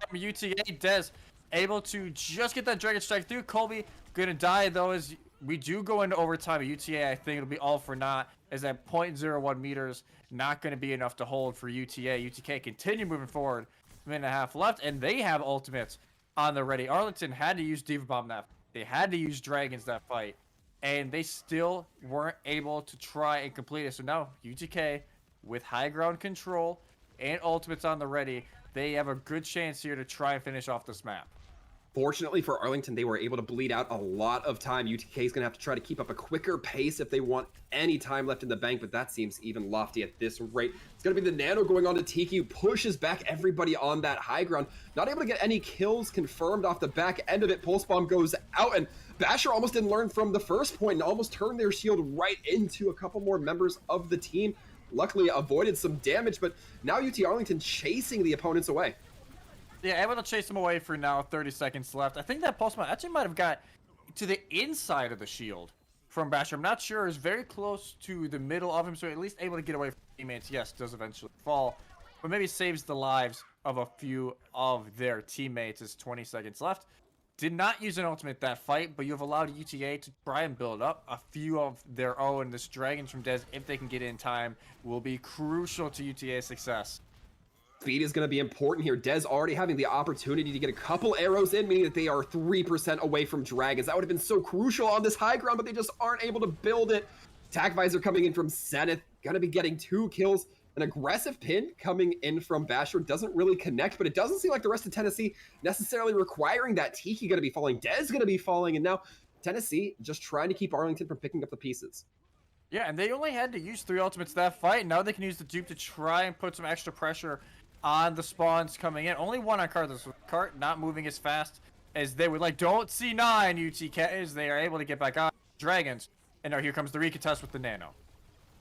from UTA, Dez able to just get that Dragon Strike through. Colby going to die, though, as we do go into overtime at UTA. I think it'll be all for naught, as that 0.01 meters not going to be enough to hold for UTA. UTK continue moving forward. A minute and a half left, and they have ultimates on the ready. Arlington had to use Diva Bomb that fight. They had to use Dragons that fight, and they still weren't able to try and complete it. So now UTK, with high ground control and ultimates on the ready, they have a good chance here to try and finish off this map. Fortunately for Arlington, they were able to bleed out a lot of time. UTK is going to have to try to keep up a quicker pace if they want any time left in the bank, but that seems even lofty at this rate. It's going to be the Nano going on to Tiki, who pushes back everybody on that high ground. Not able to get any kills confirmed off the back end of it. Pulse Bomb goes out, and Basher almost didn't learn from the first point and almost turned their shield right into a couple more members of the team. luckily avoided some damage, but now UT Arlington chasing the opponents away. Yeah, able to chase them away for now. 30 seconds left. I think that pulse actually might have got to the inside of the shield from Basher. I'm not sure. Is very close to the middle of him, so at least able to get away from teammates. Yes, does eventually fall, but maybe saves the lives of a few of their teammates. As 20 seconds left. Did not use an ultimate that fight, but you have allowed UTA to try and build up a few of their own. This Dragons from Dez, if they can get in time, will be crucial to UTA's success. Speed is going to be important here. Dez already having the opportunity to get a couple arrows in, meaning that they are 3% away from Dragons. That would have been so crucial on this high ground, but they just aren't able to build it. Attack Visor coming in from Zenith, going to be getting 2 kills. An aggressive pin coming in from Basher doesn't really connect, but it doesn't seem like the rest of Tennessee necessarily requiring that. Tiki going to be falling, Dez going to be falling, and now Tennessee just trying to keep Arlington from picking up the pieces. Yeah, and they only had to use 3 ultimates that fight. Now they can use the dupe to try and put some extra pressure on the spawns coming in. Only one on Cart. This Cart not moving as fast as they would like. Don't C9 UTK as they are able to get back on Dragons. And now here comes the recontest with the Nano.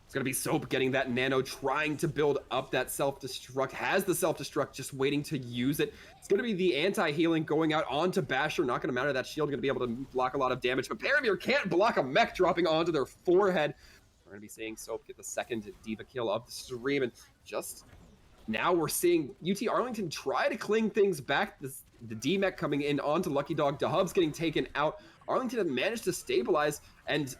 It's going to be Soap getting that Nano, trying to build up that self-destruct. Has the self-destruct, just waiting to use it. It's going to be the anti-healing going out onto Basher. Not going to matter. That shield going to be able to block a lot of damage. But Paramir can't block a mech dropping onto their forehead. We're going to be seeing Soap get the second Diva kill of the stream. And just now we're seeing UT Arlington try to cling things back. The D-mech coming in onto Lucky Dog. DeHub's getting taken out. Arlington have managed to stabilize, and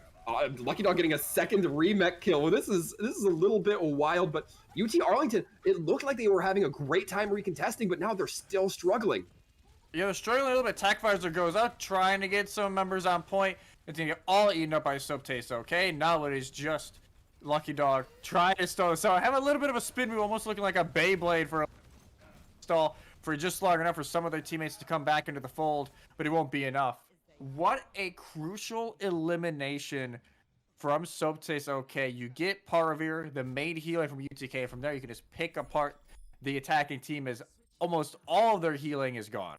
Lucky Dog getting a second remech kill. Well, this is a little bit wild, but UT Arlington, it looked like they were having a great time recontesting, but now they're still struggling. Yeah, they're struggling a little bit. Attack Visor goes up, trying to get some members on point. It's going to get all eaten up by Soap Taste, okay? Now it is just Lucky Dog trying to stall. So I have a little bit of a spin move, almost looking like a Beyblade for a stall for just long enough for some of their teammates to come back into the fold, but it won't be enough. What a crucial elimination from Soap Taste. Okay, you get Paravir, the main healer from UTK. From there, you can just pick apart the attacking team as almost all of their healing is gone.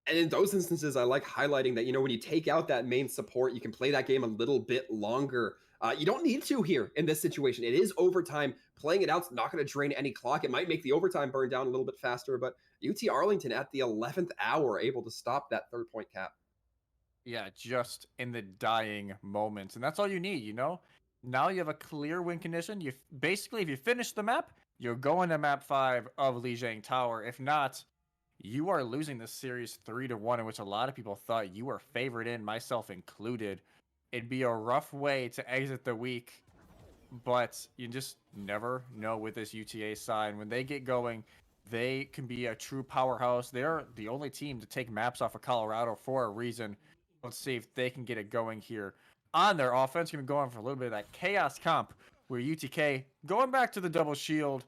And in those instances, I like highlighting that, when you take out that main support, you can play that game a little bit longer. You don't need to here in this situation. It is overtime. Playing it out's not going to drain any clock. It might make the overtime burn down a little bit faster, but UT Arlington at the 11th hour able to stop that 3rd-point cap. Yeah, just in the dying moments. And that's all you need, Now you have a clear win condition. Basically, if you finish the map, you're going to map 5 of Lijiang Tower. If not, you are losing this series 3-1, in which a lot of people thought you were favored in, myself included. It'd be a rough way to exit the week, but you just never know with this UTA side. When they get going, they can be a true powerhouse. They're the only team to take maps off of Colorado for a reason. Let's see if they can get it going here on their offense. Going to go on for a little bit of that chaos comp where UTK going back to the double shield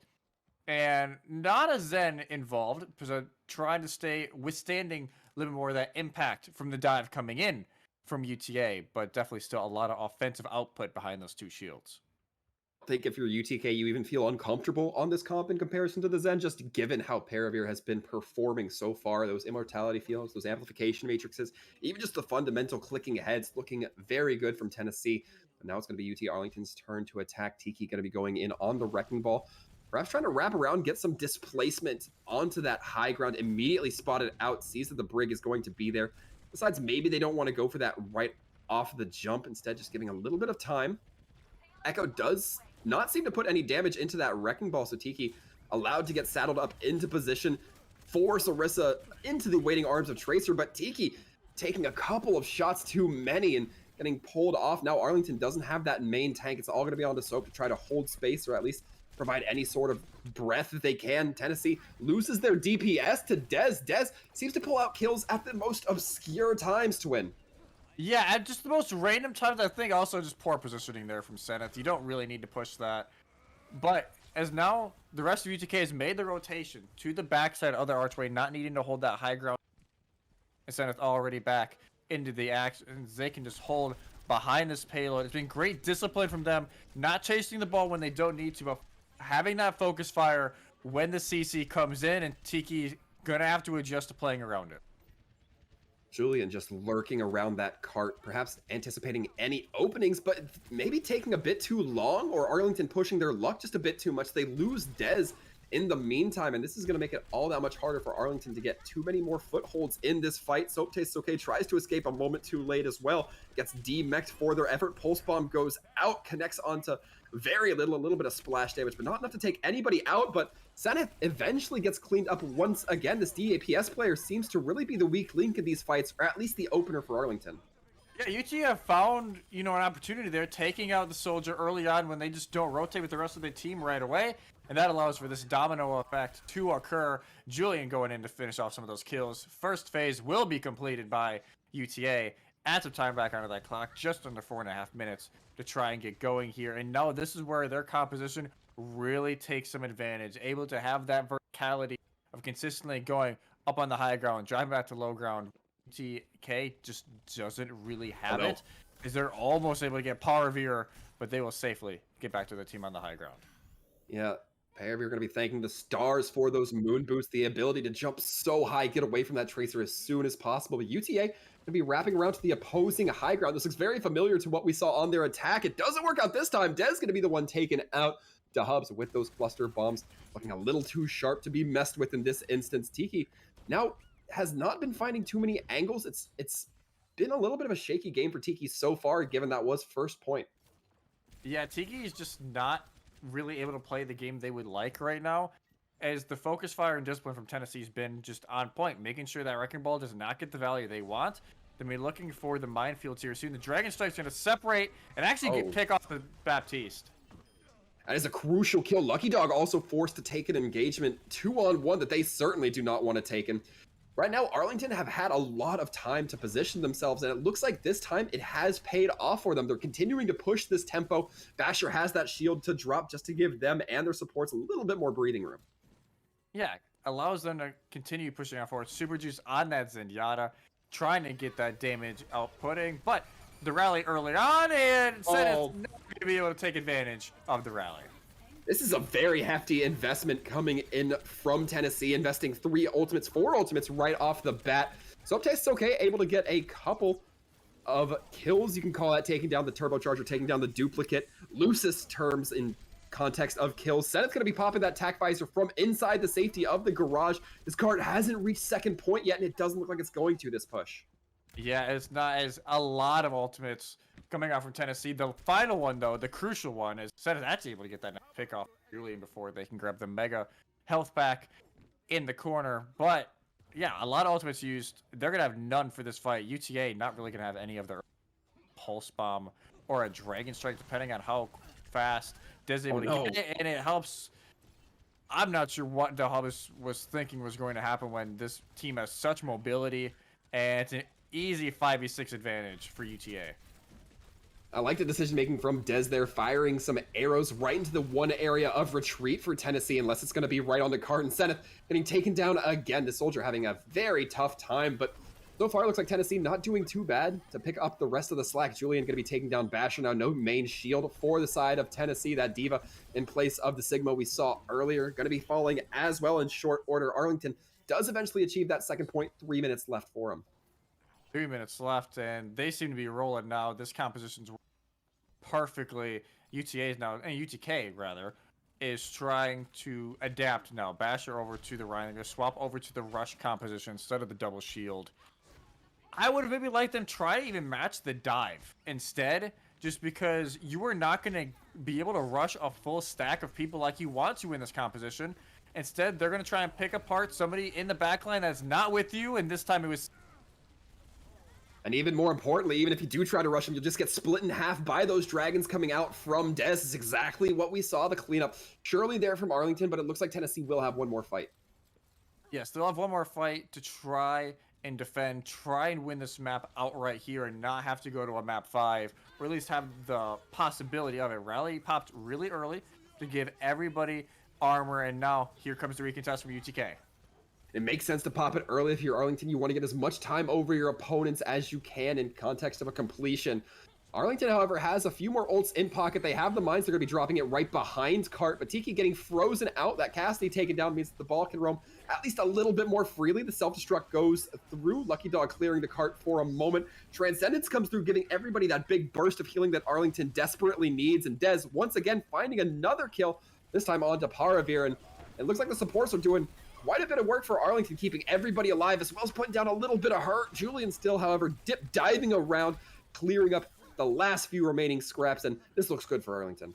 and not a Zen involved, because trying to stay withstanding a little bit more of that impact from the dive coming in from UTA, but definitely still a lot of offensive output behind those 2 shields. I think if you're UTK, you even feel uncomfortable on this comp in comparison to the Zen, just given how Paravir has been performing so far. Those immortality fields, those amplification matrices, even just the fundamental clicking aheads looking very good from Tennessee. But now it's going to be UT Arlington's turn to attack. Tiki going to be going in on the Wrecking Ball. Perhaps trying to wrap around, get some displacement onto that high ground, immediately spotted out, sees that the Brig is going to be there. Besides, maybe they don't want to go for that right off the jump, instead just giving a little bit of time. Echo does not seem to put any damage into that Wrecking Ball, so Tiki allowed to get saddled up into position, force Orisa into the waiting arms of Tracer, but Tiki taking a couple of shots too many and getting pulled off. Now Arlington doesn't have that main tank. It's all going to be on to Soap to try to hold space, or at least provide any sort of breath that they can. Tennessee loses their DPS to Dez. Dez seems to pull out kills at the most obscure times to win. Yeah, at just the most random times. I think also just poor positioning there from Zenith. You don't really need to push that. But as now the rest of UTK has made the rotation to the backside of their archway, not needing to hold that high ground. And Zenith already back into the action. They can just hold behind this payload. It's been great discipline from them, not chasing the ball when they don't need to, but having that focus fire when the CC comes in, and Tiki gonna have to adjust to playing around it. Julian just lurking around that cart, perhaps anticipating any openings, but maybe taking a bit too long, or Arlington pushing their luck just a bit too much. They lose Dez in the meantime, and this is going to make it all that much harder for Arlington to get too many more footholds in this fight. Soap Tastes Okay tries to escape a moment too late as well, gets demeched for their effort. Pulse Bomb goes out, connects onto very little, a little bit of splash damage, but not enough to take anybody out. But Zenith eventually gets cleaned up once again. This DAPS player seems to really be the weak link in these fights, or at least the opener for Arlington. Yeah, UT found, an opportunity there, taking out the soldier early on when they just don't rotate with the rest of the team right away. And that allows for this domino effect to occur. Julian going in to finish off some of those kills. First phase will be completed by UTA. Add some time back onto that clock, just under 4.5 minutes to try and get going here. And now this is where their composition really takes some advantage. Able to have that verticality of consistently going up on the high ground, driving back to low ground. UTK just doesn't really have it. Is they're almost able to get Power Veer, but they will safely get back to the team on the high ground. Yeah. You're going to be thanking the stars for those moon boosts, the ability to jump so high, get away from that tracer as soon as possible. But UTA going to be wrapping around to the opposing high ground. This looks very familiar to what we saw on their attack. It doesn't work out this time. Dez going to be the one taken out to Hubs with those cluster bombs, looking a little too sharp to be messed with in this instance. Tiki now has not been finding too many angles. It's been a little bit of a shaky game for Tiki so far, given that was first point. Yeah, Tiki is just not really able to play the game they would like right now, as the focus, fire, and discipline from Tennessee's been just on point, making sure that Wrecking Ball does not get the value they want. Then we're looking for the minefields here soon. The Dragon Strike's going to separate and actually pick off the Baptiste. That is a crucial kill. Lucky Dog also forced to take an engagement 2-on-1 that they certainly do not want to take. And right now, Arlington have had a lot of time to position themselves, and it looks like this time it has paid off for them. They're continuing to push this tempo. Basher has that shield to drop just to give them and their supports a little bit more breathing room. Yeah, allows them to continue pushing out forward. Super Juice on that Zenyatta, trying to get that damage outputting, but the rally early on, and said it's not going to be able to take advantage of the rally. This is a very hefty investment coming in from Tennessee, investing 4 ultimates right off the bat. So Tastes Okay, able to get a couple of kills. You can call that taking down the turbocharger, taking down the duplicate. Loosest terms in context of kills. Sennett's going to be popping that tac visor from inside the safety of the garage. This card hasn't reached second point yet, and it doesn't look like it's going to this push. Yeah, it's not as a lot of ultimates coming out from Tennessee. The final one, though, the crucial one, is Sennett's actually able to get that pick off Julian before they can grab the mega health back in the corner. But yeah, a lot of ultimates used. They're going to have none for this fight. UTA not really going to have any of their pulse bomb or a dragon strike, depending on how fast Dez able to get it. And it helps. I'm not sure what the Hubs was thinking was going to happen when this team has such mobility, and it's an easy 5v6 advantage for UTA. I like the decision making from Dez there, firing some arrows right into the one area of retreat for Tennessee, unless it's going to be right on the card. And Seneth getting taken down again. The soldier having a very tough time, but so far it looks like Tennessee not doing too bad to pick up the rest of the slack. Julian going to be taking down Basher now. No main shield for the side of Tennessee. That Diva in place of the Sigma we saw earlier going to be falling as well in short order. Arlington does eventually achieve that second point. 3 minutes left for him. 3 minutes left, and they seem to be rolling now. This composition's perfectly. UTA's now, and UTK rather, is trying to adapt now. Basher over to the Ryan. They're going to swap over to the rush composition instead of the double shield. I would have maybe liked them try to even match the dive instead, just because you are not going to be able to rush a full stack of people like you want to in this composition. Instead, they're going to try and pick apart somebody in the backline that's not with you, and this time it was... And even more importantly, even if you do try to rush him, you'll just get split in half by those dragons coming out from Dez. It's exactly what we saw, the cleanup. Surely there from Arlington, but it looks like Tennessee will have one more fight. Yes, they'll have one more fight to try and defend, try and win this map outright here and not have to go to a map 5, or at least have the possibility of it. Rally popped really early to give everybody armor, and now here comes the recontest from UTK. It makes sense to pop it early if you're Arlington. You want to get as much time over your opponents as you can in context of a completion. Arlington, however, has a few more ults in pocket. They have the mines. They're going to be dropping it right behind Cart. But Tiki getting frozen out. That Cassidy taken down means that the ball can roam at least a little bit more freely. The self-destruct goes through. Lucky Dog clearing the Cart for a moment. Transcendence comes through, giving everybody that big burst of healing that Arlington desperately needs. And Dez, once again, finding another kill, this time on to Paravir. And it looks like the supports are doing quite a bit of work for Arlington, keeping everybody alive, as well as putting down a little bit of hurt. Julian still, however, diving around, clearing up the last few remaining scraps, and this looks good for Arlington.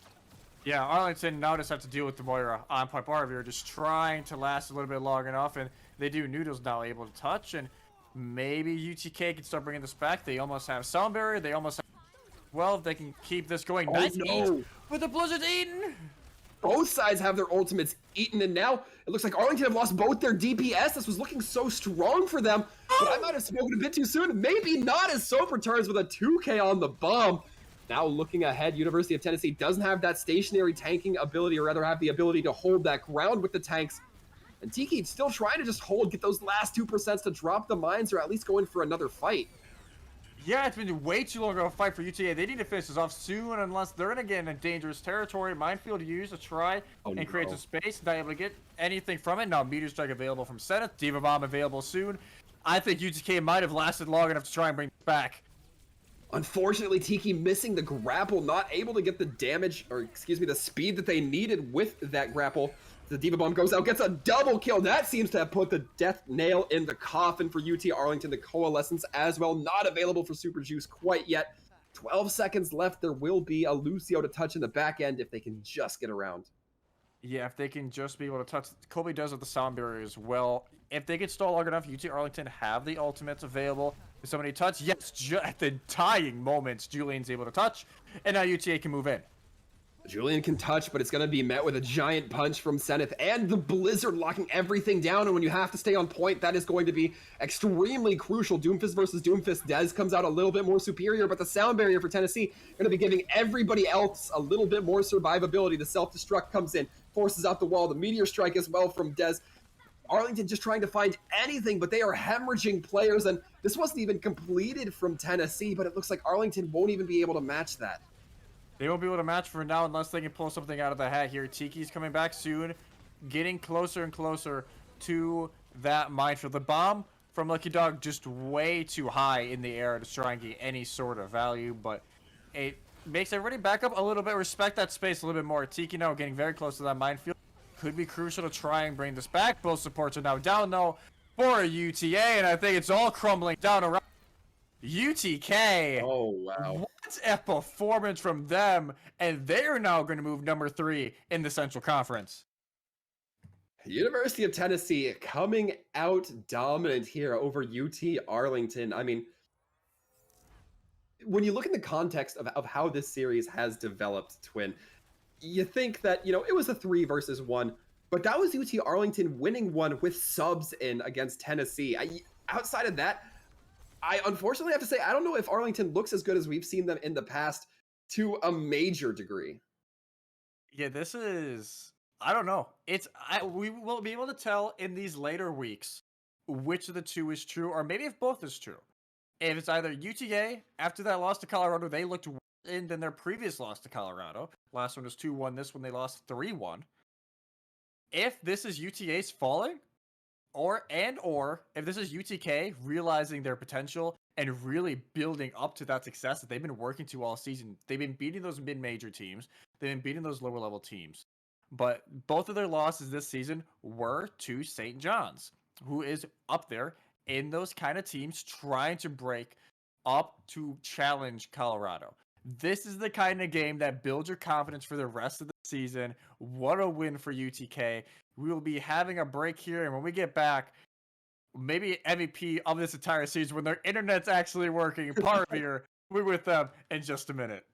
Yeah, Arlington now just have to deal with the Moira on Paravir, just trying to last a little bit long enough, and they do. Noodles now able to touch, and maybe UTK can start bringing this back. They almost have Sound Barrier, they almost have... Well, if they can keep this going. Oh, nice no. eat, but the Blizzard's eaten! Both sides have their ultimates eaten, and now it looks like Arlington have lost both their DPS. This was looking so strong for them, but I might have spoken a bit too soon. Maybe not, as Soap returns with a 2K on the bomb. Now looking ahead, University of Tennessee doesn't have that stationary tanking ability, or rather have the ability to hold that ground with the tanks. And Tiki still trying to just get those last 2% to drop the mines, or at least go in for another fight. Yeah, it's been way too long of a fight for UTA. They need to finish this off soon, unless they're going to get in a dangerous territory. Minefield used to try and create some space. Not able to get anything from it. Now Meteor Strike available from Zenith. Diva Bomb available soon. I think UTK might have lasted long enough to try and bring it back. Unfortunately, Tiki missing the grapple, not able to get the damage, or excuse me, the speed that they needed with that grapple. The Diva Bomb goes out, gets a double kill. That seems to have put the death nail in the coffin for UT Arlington. The Coalescence as well, not available for Super Juice quite yet. 12 seconds left. There will be a Lucio to touch in the back end if they can just get around. Yeah, if they can just be able to touch. Kobe does with the Sound Barrier as well. If they can stall long enough, UT Arlington have the ultimates available. If somebody touch, yes, at the dying moments, Julian's able to touch, and now UTA can move in. Julian can touch, but it's going to be met with a giant punch from Zenith and the Blizzard locking everything down. And when you have to stay on point, that is going to be extremely crucial. Doomfist versus Doomfist. Dez comes out a little bit more superior, but the Sound Barrier for Tennessee going to be giving everybody else a little bit more survivability. The self-destruct comes in, forces out the wall. The Meteor Strike as well from Dez. Arlington just trying to find anything, but they are hemorrhaging players. And this wasn't even completed from Tennessee, but it looks like Arlington won't even be able to match that. They won't be able to match for now unless they can pull something out of the hat here. Tiki's coming back soon, getting closer and closer to that minefield. The bomb from Lucky Dog just way too high in the air to try and get any sort of value, but it makes everybody back up a little bit, respect that space a little bit more. Tiki now getting very close to that minefield. Could be crucial to try and bring this back. Both supports are now down, though, for UTA, and I think it's all crumbling down around UTK. Oh, wow. What a performance from them, and they're now going to move number 3 in the Central Conference. University of Tennessee coming out dominant here over UT Arlington. I mean, when you look in the context of how this series has developed, Twin, you think that, you know, it was a 3 versus 1, but that was UT Arlington winning one with subs in against Tennessee. Outside of that, I unfortunately have to say, I don't know if Arlington looks as good as we've seen them in the past to a major degree. Yeah, this is... I don't know. We will be able to tell in these later weeks which of the two is true, or maybe if both is true. If it's either UTA, after that loss to Colorado, they looked worse in than their previous loss to Colorado. Last one was 2-1. This one they lost 3-1. If this is UTA's falling, or if this is UTK realizing their potential and really building up to that success that they've been working to all season. They've been beating those mid-major teams. They've been beating those lower-level teams. But both of their losses this season were to St. John's, who is up there in those kind of teams trying to break up to challenge Colorado. This is the kind of game that builds your confidence for the rest of the season. What a win for UTK. We will be having a break here, and when we get back, maybe MVP of this entire season, when their internet's actually working, Parvier, we're with them in just a minute.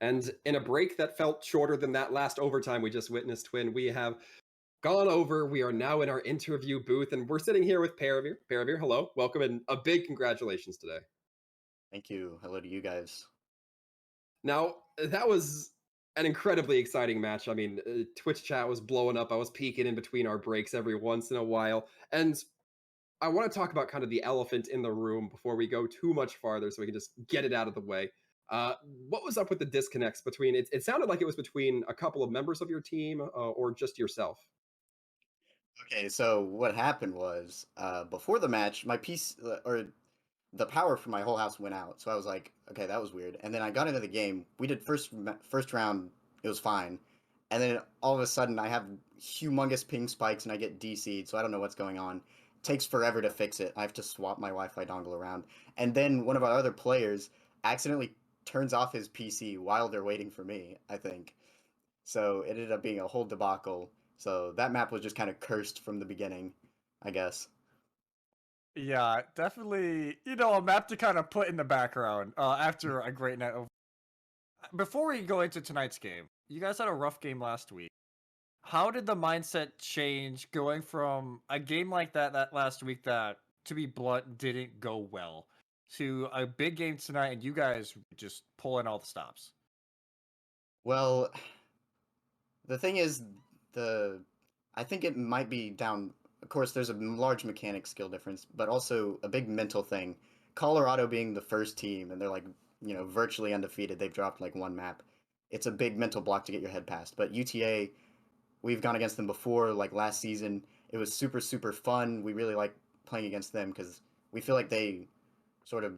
And in a break that felt shorter than that last overtime we just witnessed, Twin, we have gone over. We are now in our interview booth, and we're sitting here with Paravir. Paravir, hello, welcome, and a big congratulations today. Thank you. Hello to you guys. Now, that was an incredibly exciting match. I mean, Twitch chat was blowing up. I was peeking in between our breaks every once in a while. And I want to talk about kind of the elephant in the room before we go too much farther so we can just get it out of the way. What was up with the disconnects between it? It sounded like it was between a couple of members of your team or just yourself. Okay, so what happened was before the match, my piece or the power for my whole house went out. So I was like, okay, that was weird. And then I got into the game. We did first round, it was fine. And then all of a sudden I have humongous ping spikes and I get DC'd, so I don't know what's going on. It takes forever to fix it. I have to swap my Wi-Fi dongle around. And then one of our other players accidentally turns off his PC while they're waiting for me, I think. So it ended up being a whole debacle. So that map was just kind of cursed from the beginning, I guess. Yeah, definitely. A map to kind of put in the background after a great night of. Before we go into tonight's game, you guys had a rough game last week. How did the mindset change going from a game like that last week that, to be blunt, didn't go well, to a big game tonight and you guys just pulling all the stops? Well, the thing is, the I think it might be down. Of course, there's a large mechanic skill difference, but also a big mental thing. Colorado being the first team, and they're like, virtually undefeated. They've dropped like one map. It's a big mental block to get your head past. But UTA, we've gone against them before, like last season. It was super, super fun. We really like playing against them because we feel like they sort of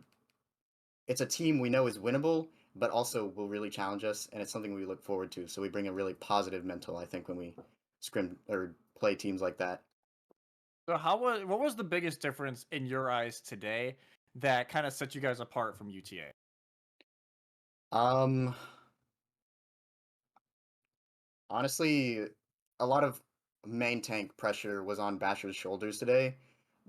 it's a team we know is winnable, but also will really challenge us, and it's something we look forward to. So we bring a really positive mental, I think, when we scrim or play teams like that. So what was the biggest difference in your eyes today that kind of set you guys apart from UTA? Um, Honestly, a lot of main tank pressure was on Basher's shoulders today.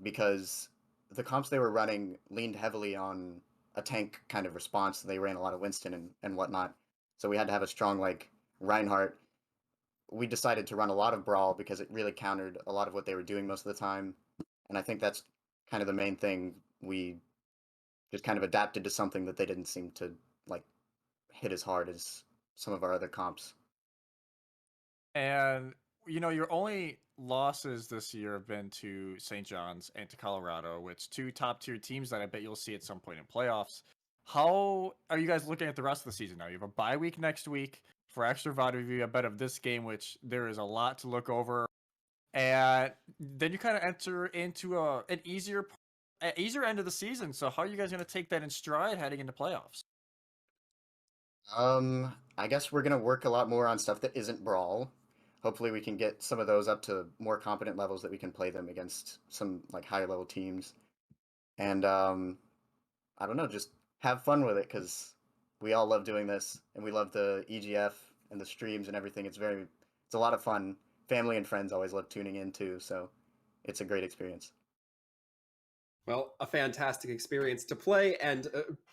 because the comps they were running leaned heavily on a tank kind of response. They ran a lot of Winston and whatnot. So we had to have a strong like Reinhardt. We decided to run a lot of Brawl because it really countered a lot of what they were doing most of the time. And I think that's kind of the main thing. We just kind of adapted to something that they didn't seem to like hit as hard as some of our other comps. And your only losses this year have been to St. John's and to Colorado, which two top tier teams that I bet you'll see at some point in playoffs. How are you guys looking at the rest of the season now? You have a bye week next week for extra VOD review, a bet of this game, which there is a lot to look over. And then you kind of enter into an easier end of the season. So how are you guys going to take that in stride heading into playoffs? I guess we're gonna work a lot more on stuff that isn't Brawl. Hopefully we can get some of those up to more competent levels that we can play them against some like higher level teams. And I don't know, just have fun with it because we all love doing this and we love the EGF and the streams and everything. It's a lot of fun. Family and friends always love tuning in too, so it's a great experience. Well, a fantastic experience to play, and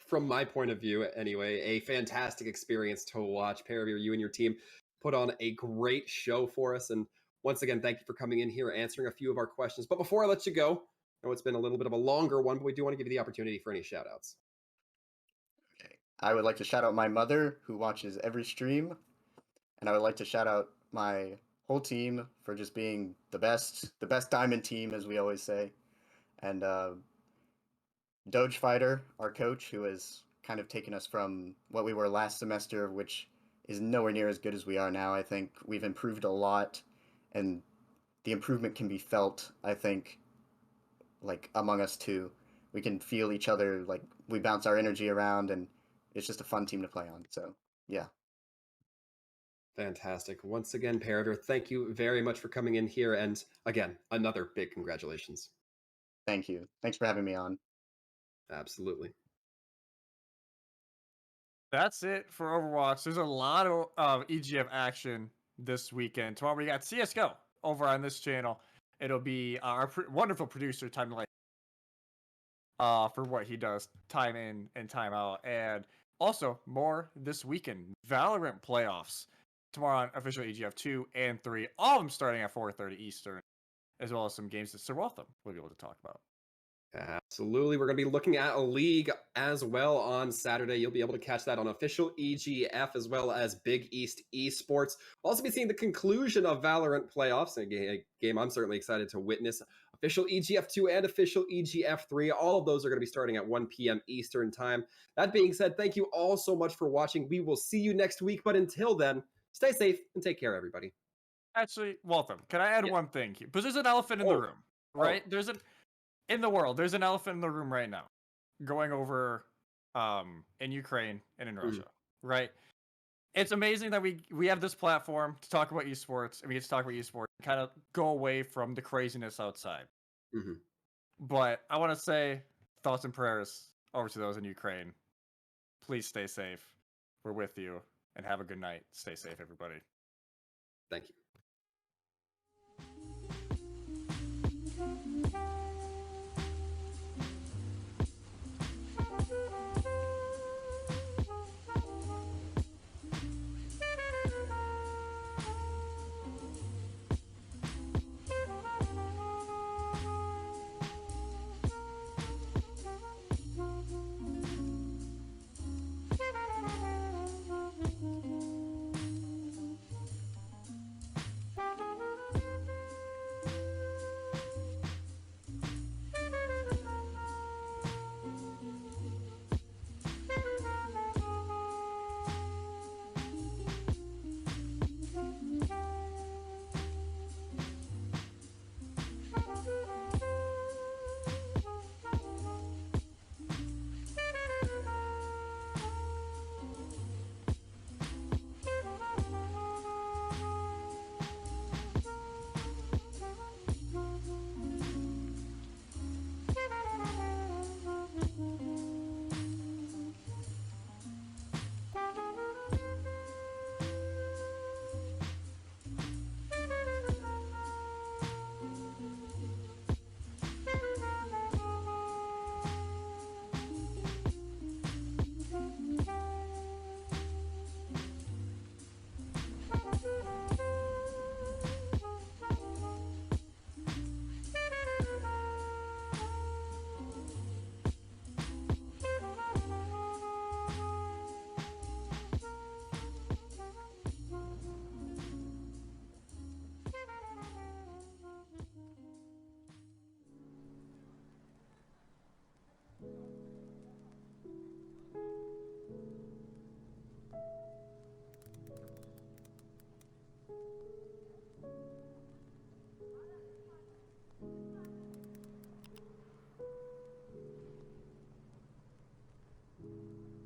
from my point of view, anyway, a fantastic experience to watch. Paravir, you and your team put on a great show for us, and once again, thank you for coming in here, answering a few of our questions. But before I let you go, I know it's been a little bit of a longer one, but we do want to give you the opportunity for any shout-outs. Okay. I would like to shout out my mother who watches every stream, and I would like to shout out my whole team for just being the best diamond team, as we always say. And Doge Fighter, our coach, who has kind of taken us from what we were last semester, which is nowhere near as good as we are now. I think we've improved a lot, and the improvement can be felt, I think, like among us too. We can feel each other, like we bounce our energy around, and it's just a fun team to play on. So, yeah. Fantastic. Once again, Paravir, thank you very much for coming in here, and again, another big congratulations. Thank you. Thanks for having me on. Absolutely. That's it for Overwatch. There's a lot of EGF action this weekend. Tomorrow we got CSGO over on this channel. It'll be our wonderful producer, Time to Light, for what he does, time in and time out. And also, more this weekend. Valorant playoffs. Tomorrow on official EGF 2 and 3. All of them starting at 4:30 Eastern, as well as some games that Sir Waltham will be able to talk about. Absolutely. We're going to be looking at a league as well on Saturday. You'll be able to catch that on official EGF as well as Big East Esports. We'll also be seeing the conclusion of Valorant playoffs, a game I'm certainly excited to witness. Official EGF 2 and official EGF 3. All of those are going to be starting at 1 p.m. Eastern time. That being said, thank you all so much for watching. We will see you next week. But until then, stay safe and take care, everybody. Actually, Waltham, can I add one thing? Because there's an elephant in the room, right? There's in the world, there's an elephant in the room right now going over in Ukraine and in Russia, right? It's amazing that we have this platform to talk about esports, and we get to talk about esports and kind of go away from the craziness outside. But I want to say thoughts and prayers over to those in Ukraine. Please stay safe. We're with you, and have a good night. Stay safe, everybody. Thank you.